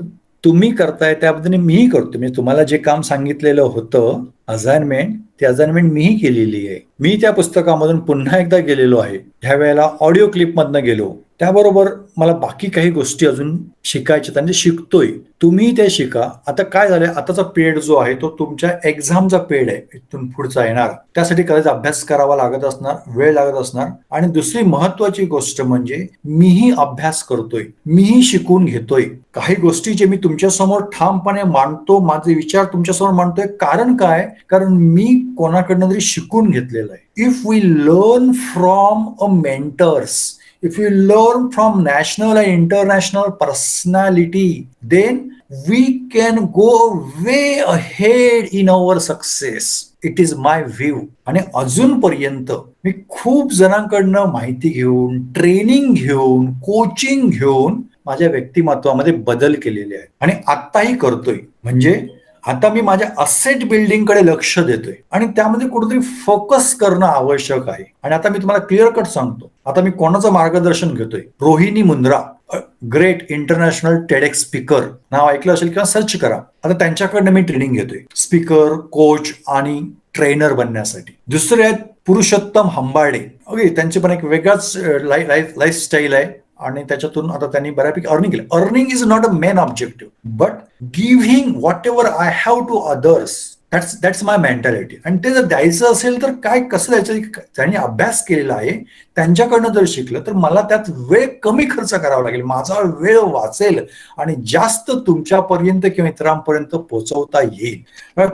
तुम्ही करताय त्या पद्धतीने मीही करतो. म्हणजे तुम्हाला जे काम सांगितलेलं होतं असाइनमेंट, ती असाइनमेंट मीही केलेली आहे. मी त्या पुस्तकामधून पुन्हा एकदा गेलेलो आहे. ह्या वेळेला ऑडिओ क्लिप मधनं गेलो. त्याबरोबर मला बाकी काही गोष्टी अजून शिकायच्या, म्हणजे शिकतोय. तुम्ही ते शिका. आता काय झालंय, आताचा पिरियड जो आहे तो तुमच्या एक्झामचा पिरियड आहे, इथून पुढचा येणार. त्यासाठी कदाचित अभ्यास करावा लागत असणार, वेळ लागत असणार. आणि दुसरी महत्वाची गोष्ट म्हणजे मीही अभ्यास करतोय, मीही शिकून घेतोय. काही गोष्टी जे मी तुमच्यासमोर ठामपणे मांडतो, माझे विचार तुमच्यासमोर मांडतोय. कारण काय? कारण मी कोणाकडनं तरी शिकून घेतलेलं आहे. If we learn from a mentors, if you learn from national and international personality, then we can go way ahead in our success. It is my view. आणि अजूनपर्यंत मी खूप जणांकडनं माहिती घेऊन, ट्रेनिंग घेऊन, कोचिंग घेऊन माझ्या व्यक्तिमत्वामध्ये बदल केलेले आहेत आणि आत्ताही करतोय. म्हणजे आता मी माझ्या असेट बिल्डिंगकडे लक्ष देतोय आणि त्यामध्ये कुठेतरी फोकस करणं आवश्यक आहे. आणि आता मी तुम्हाला क्लिअर कट सांगतो, आता मी कोणाचं मार्गदर्शन घेतोय? Rohini Mundra, great international TEDx speaker, नाव ऐकलं असेल किंवा सर्च करा. आता त्यांच्याकडनं मी ट्रेनिंग घेतोय, स्पीकर, कोच आणि ट्रेनर बनण्यासाठी. दुसरे आहेत पुरुषोत्तम हंबार्डे. ओके, त्यांचे पण एक वेगळाच लाईफस्टाईल आहे आणि त्याच्यातून आता त्यांनी बऱ्यापैकी अर्निंग केलं. Earning is not a main objective, but giving whatever I have to others, that's my mentality. आणि ते जर द्यायचं असेल तर काय, कसं द्यायचं, त्यांनी अभ्यास केलेला आहे, त्यांच्याकडनं जर शिकलं तर मला त्यात वेळ कमी खर्च करावा लागेल, माझा वेळ वाचेल आणि जास्त तुमच्यापर्यंत किंवा इतरांपर्यंत पोहोचवता येईल.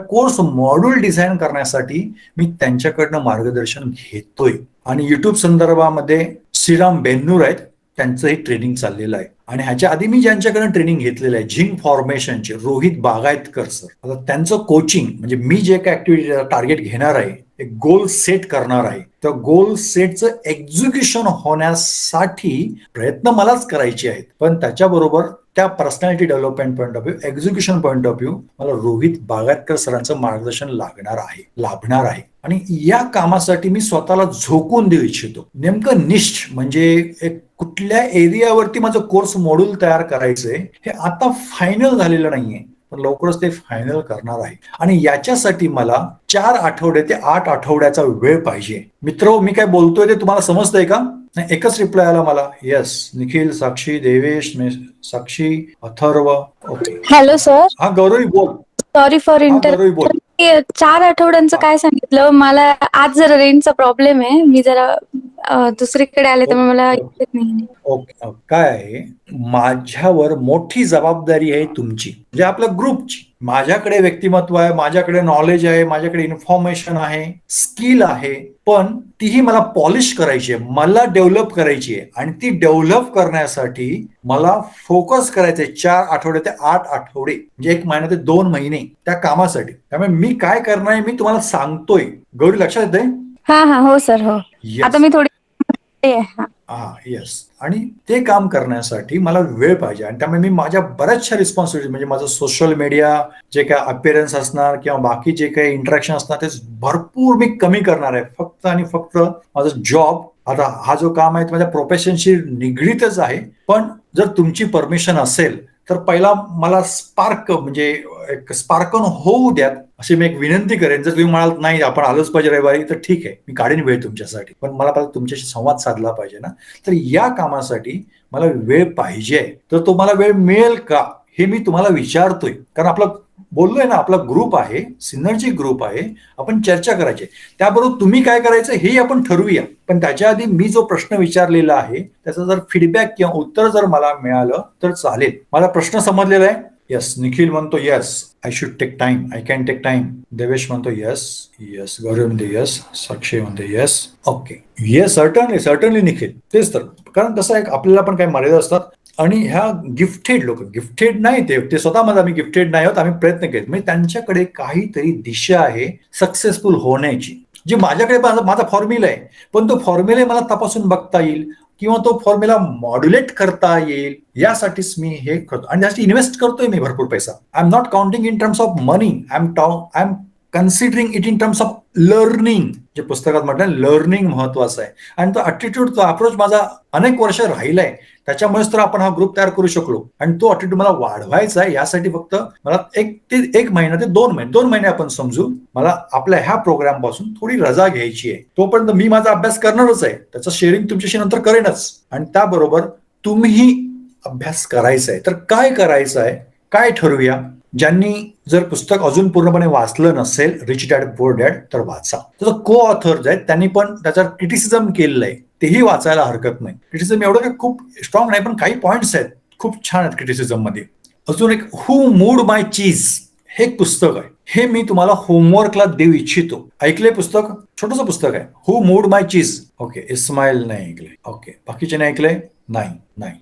कोर्स मॉड्यूल डिझाईन करण्यासाठी मी त्यांच्याकडनं मार्गदर्शन घेतोय. आणि युट्यूब संदर्भामध्ये श्रीराम बेन्नूर आहेत, त्यांचंही ट्रेनिंग चाललेलं आहे. आणि ह्याच्या आधी मी ज्यांच्याकडे ट्रेनिंग घेतलेलं आहे झिंक फॉर्मेशनचे रोहित बागायतकर सर, आता त्यांचं कोचिंग, म्हणजे मी जे काय ऍक्टिव्हिटी टार्गेट घेणार आहे, एक गोल सेट करणार आहे, तर गोल सेटचं एक्झिक्युशन होण्यासाठी प्रयत्न मलाच करायचे आहेत. पण त्याच्याबरोबर त्या personality development point of view, execution point of view मला रोहित बागायतकर सरांचं मार्गदर्शन लाभणार आहे. आणि या कामासाठी मी स्वतःला झोकून देऊ इच्छितो. नेमकं निष्ठ म्हणजे एक कुठल्या एरियावरती माझं कोर्स मॉड्यूल तयार करायचंय हे आता फायनल झालेलं नाहीये, पण लवकरच ते फायनल करणार आहे. आणि याच्यासाठी मला 4 आठवडे ते 8 आठवड्याचा वेळ पाहिजे. मित्र, मी काय बोलतोय ते तुम्हाला समजतंय का? नाही, एकच रिप्लाय आला मला. Yes, Nikhil, Sakshi, Devesh, Sakshi, Atharva. Okay, hello sir. हा गौरवी बोल. सॉरी फॉर गौरवी बोल. 4 आठवड्यांचं काय सांगितलं मला? आज जरा रेंजचा प्रॉब्लेम आहे, मी जरा दुसरीकडे आले त्यामुळे मला येत नाही. ओके, काय आहे, माझ्यावर मोठी जबाबदारी आहे तुमची, म्हणजे आपल्या ग्रुपची. माझ्याकडे व्यक्तिमत्व आहे, माझ्याकडे नॉलेज आहे, माझ्याकडे इन्फॉर्मेशन आहे, स्किल आहे, पण तीही मला पॉलिश करायची आहे, मला डेव्हलप करायची आहे. आणि ती डेव्हलप करण्यासाठी मला फोकस करायचंय 4 आठवडे ते 8 आठवडे, म्हणजे 1 महिना ते 2 महिने त्या कामासाठी. त्यामुळे मी काय करणार आहे मी तुम्हाला सांगतोय. गौरी, लक्षात येते? हा हो सर हो. Yes. आता मी थोडी हा. हा येस. आणि ते काम करण्यासाठी मला वेळ पाहिजे आणि त्यामुळे मी माझ्या बऱ्याचशा रिस्पॉन्सिबिलिटी म्हणजे माझं सोशल मीडिया जे काय अपिअरन्स असणार किंवा बाकी जे काही इंटरॅक्शन असणार ते भरपूर मी कमी करणार आहे. फक्त आणि फक्त माझं जॉब, आता हा जो काम आहे तो माझ्या प्रोफेशनशी निगडीतच आहे. पण जर तुमची परमिशन असेल तर पहिला मला स्पार्क म्हणजे एक स्पार्कन होऊ द्यात अशी मी एक विनंती करेन. जर तुम्ही म्हणाल नाही आपण आलोच पाहिजे रविवारी तर ठीक आहे, मी काढीन वेळ तुमच्यासाठी, पण मला पहिला तुमच्याशी संवाद साधला पाहिजे ना. तर या कामासाठी मला वेळ पाहिजे. तर तो मला वेळ मिळेल का हे मी तुम्हाला विचारतोय, कारण आपला बोललोय ना आपला ग्रुप आहे, सिनर्जी ग्रुप आहे, आपण चर्चा करायची. त्याबरोबर तुम्ही काय करायचं हे आपण ठरवूया. पण त्याच्या आधी मी जो प्रश्न विचारलेला आहे त्याचा जर फीडबॅक किंवा उत्तर जर मला मिळालं तर चालेल. मला प्रश्न समजलेला आहे. येस. निखिल म्हणतो yes, I should take time, I can take time. Devesh म्हणतो येस येस. गौरव म्हणतो येस. साक्षी म्हणतो yes. Okay. Yes, certainly Nikhil. तेच तर, कारण कसं आहे आपल्याला पण काही मर्यादा असतात आणि ह्या गिफ्टेड लोक, गिफ्टेड नाही ते स्वतः मध्ये आम्ही गिफ्टेड नाही आहोत, आम्ही प्रयत्न केले. म्हणजे त्यांच्याकडे काहीतरी दिशा आहे सक्सेसफुल होण्याची, जी माझ्याकडे माझा फॉर्म्युला आहे. पण तो फॉर्म्युला मला तपासून बघता येईल किंवा तो फॉर्म्युला मॉड्युलेट करता येईल यासाठीच मी हे करतो आणि त्यासाठी इन्व्हेस्ट करतोय मी भरपूर पैसा. I am not counting in terms of money, I am considering it in terms of learning. जे पुस्तकात म्हटलं लर्निंग महत्वाचं आहे आणि तो ॲटिट्यूड, तो अप्रोच माझा अनेक वर्ष राहिलाय. त्याच्यामुळेच तर आपण हा ग्रुप तयार करू शकलो आणि तो ॲटिट्यूड मला वाढवायचा आहे. यासाठी फक्त मला एक महिना ते 2 महिने आपण समजू, मला आपल्या ह्या प्रोग्राम पासून थोडी रजा घ्यायची आहे. तोपर्यंत मी माझा अभ्यास करणारच आहे, त्याचं शेअरिंग तुमच्याशी नंतर करेनच. आणि त्याबरोबर तुम्ही अभ्यास करायचा आहे. तर काय करायचं आहे, काय ठरवूया. ज्यांनी जर पुस्तक अजून पूर्णपणे वाचलं नसेल रिच डॅड पुअर डॅड तर वाचा. त्याचं को ऑथर्स आहेत त्यांनी पण त्याच्यावर क्रिटिसिझम केलेलं आहे, तेही वाचायला हरकत नाही. क्रिटिसिझम एवढं काही खूप स्ट्रॉंग नाही पण काही पॉइंट्स आहेत खूप छान आहेत क्रिटिसिझम मध्ये. अजून एक हू मूड माय चीज हे एक पुस्तक आहे, हे मी तुम्हाला होमवर्कला देऊ इच्छितो. ऐकलंय पुस्तक? छोटंसं पुस्तक आहे, हू मूड माय चीज. ओके. इस्माईल नाही ऐकलंय. ओके. बाकीचे नाही ऐकलंय? नाही.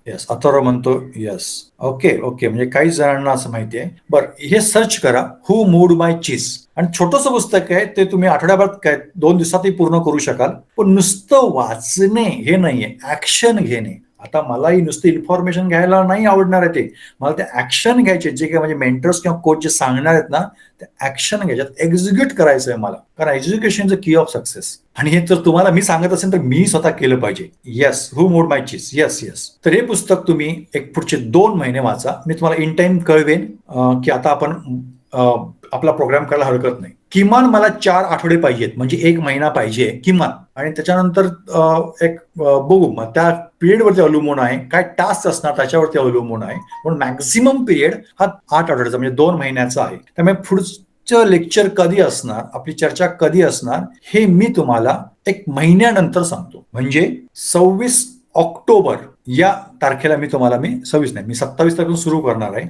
येस. अथर्व म्हणतो येस. ओके. म्हणजे काही जणांना असं माहिती आहे. बरं, हे सर्च करा, हू मूड माय चीज. आणि छोटंसं पुस्तक आहे, ते तुम्ही आठवड्याभरात काय 2 दिवसातही पूर्ण करू शकाल. पण नुसतं वाचणे हे नाहीये, ऍक्शन घेणे. आता मलाही नुसतं इन्फॉर्मेशन घ्यायला नाही आवडणार आहे, ते मला ते ऍक्शन घ्यायचे. जे काही म्हणजे मेंटर्स किंवा कोच जे सांगणार आहेत ना ते ऍक्शन घ्यायच्यात, एक्झिक्यूट करायचं आहे मला. कारण education is the key of success. आणि हे जर तुम्हाला मी सांगत असेल तर मी स्वतः केलं पाहिजे. येस, हू मूड माय चीज. येस. तर हे पुस्तक तुम्ही एक पुढचे 2 महिने वाचा. मी तुम्हाला इन टाइम कळवेन की आता आपण आपला प्रोग्राम करायला हरकत नाही. किमान मला 4 आठवडे पाहिजेत, म्हणजे 1 महिना पाहिजे किमान. आणि त्याच्यानंतर एक बघू मग त्या पिरियडवरती अवलंबून आहे, काय टास्क असणार त्याच्यावरती अवलंबून आहे. पण मॅक्झिमम पिरियड हा 8 आठवड्याचा म्हणजे 2 महिन्याचा आहे. त्यामुळे पुढचं लेक्चर कधी असणार, आपली चर्चा कधी असणार हे मी तुम्हाला 1 महिन्यानंतर सांगतो. म्हणजे 26 ऑक्टोबर या तारखेला मी 26 नाही, मी 27 तारखेला सुरू करणार आहे.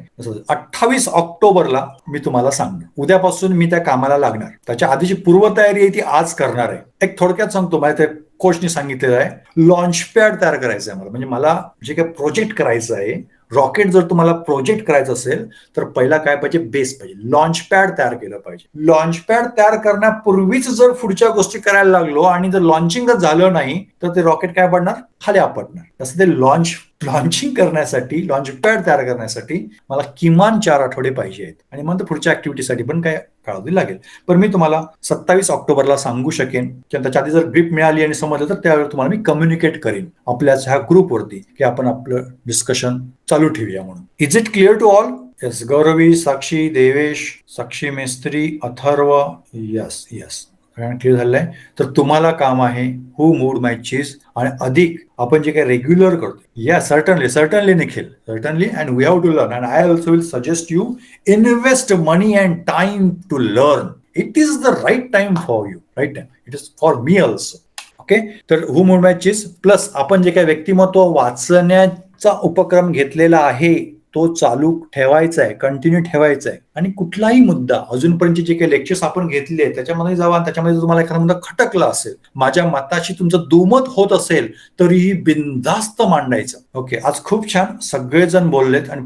28 ऑक्टोबरला मी तुम्हाला सांगणार. उद्यापासून मी त्या कामाला लागणार. त्याच्या आधीची पूर्वतयारी आहे ती आज करणार आहे. एक थोडक्यात सांगतो, मला ते कोचनी सांगितलेलं आहे, लॉन्च पॅड तयार करायचं आहे मला. म्हणजे मला जे काही प्रोजेक्ट करायचं आहे, रॉकेट जर तुम्हाला प्रोजेक्ट करायचं असेल तर पहिला काय पाहिजे, बेस पाहिजे. लॉन्च पॅड तयार केलं पाहिजे. लॉन्च पॅड तयार करण्यापूर्वीच जर पुढच्या गोष्टी करायला लागलो आणि जर लॉन्चिंग जर झालं नाही तर ते रॉकेट काय पडणार, खाली आपटणार. तसं ते लॉन्चिंग करण्यासाठी, लॉन्च पॅड तयार करण्यासाठी मला किमान 4 आठवडे पाहिजे आहेत. आणि मग पुढच्या ऍक्टिव्हिटीसाठी पण काय काळजी लागेल. पण मी तुम्हाला 27 ऑक्टोबरला सांगू शकेन किंवा त्याच्या आधी जर ग्रीप मिळाली आणि समजलं तर त्यावेळी तुम्हाला मी कम्युनिकेट करीन आपल्याच ह्या ग्रुपवरती की आपण आपलं डिस्कशन चालू ठेवूया म्हणून. Is it clear to all? Yes. Gauravi, Sakshi, Devesh, Sakshi Mestri, Atharv. Yes. सगळ्यांना क्लिअर झालेलं आहे. तर तुम्हाला काम आहे हू मूड माय चीज आणि अधिक आपण जे काही रेग्युलर करतो. Yeah certainly Nikhil, certainly. And we have to learn and I also will suggest you invest money and time to learn. It is the right time for you, right time. It is for me also. Okay. तर हू मूड माय चीज प्लस आपण जे काही व्यक्तिमत्व वाचण्याचा उपक्रम घेतलेला आहे तो चालू ठेवायचा आहे, कंटिन्यू ठेवायचा आहे. आणि कुठलाही मुद्दा अजूनपर्यंत जे काही लेक्चर्स आपण घेतले आहेत त्याच्यामध्ये जावा, त्याच्यामध्ये तुम्हाला एखादा मुद्दा खटकला असेल, माझ्या मताशी तुमचं दुमत होत असेल तरीही बिनधास्त मांडायचं. ओके. आज खूप छान सगळेजण बोललेत आणि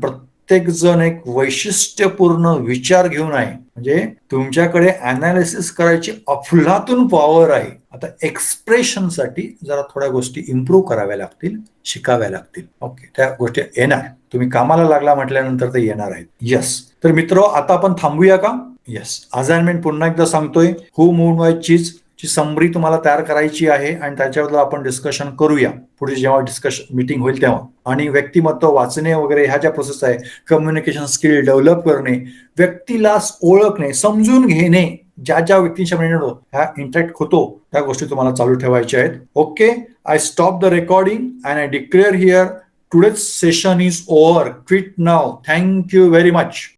प्रत्येक जण एक वैशिष्ट्यपूर्ण विचार घेऊन आहे. म्हणजे तुमच्याकडे अनालिसिस करायची अफलातून पॉवर आहे. आता एक्सप्रेशनसाठी जरा थोड्या गोष्टी इम्प्रूव्ह कराव्या लागतील, शिकाव्या लागतील. ओके, त्या गोष्टी येणार. तुम्ही कामाला लागला म्हटल्यानंतर ते येणार आहेत. येस. तर मित्र, आता आपण थांबूया का? येस. असाइनमेंट पुन्हा एकदा सांगतोय. हू मूव्ड माय चीज ची समरी तुम्हाला तयार करायची आहे आणि त्याच्याबद्दल आपण डिस्कशन करूया पुढे जेव्हा डिस्कशन मीटिंग होईल तेव्हा. आणि व्यक्तिमत्व वाचणे वगैरे ह्या ज्या प्रोसेस आहे, कम्युनिकेशन स्किल डेव्हलप करणे, व्यक्तीला ओळखणे, समजून घेणे, ज्या ज्या व्यक्तींच्या ह्या इंटरॅक्ट होतो त्या गोष्टी तुम्हाला चालू ठेवायच्या आहेत. Okay, I stop the recording and I declare here today's session is over. Quit now. Thank you very much.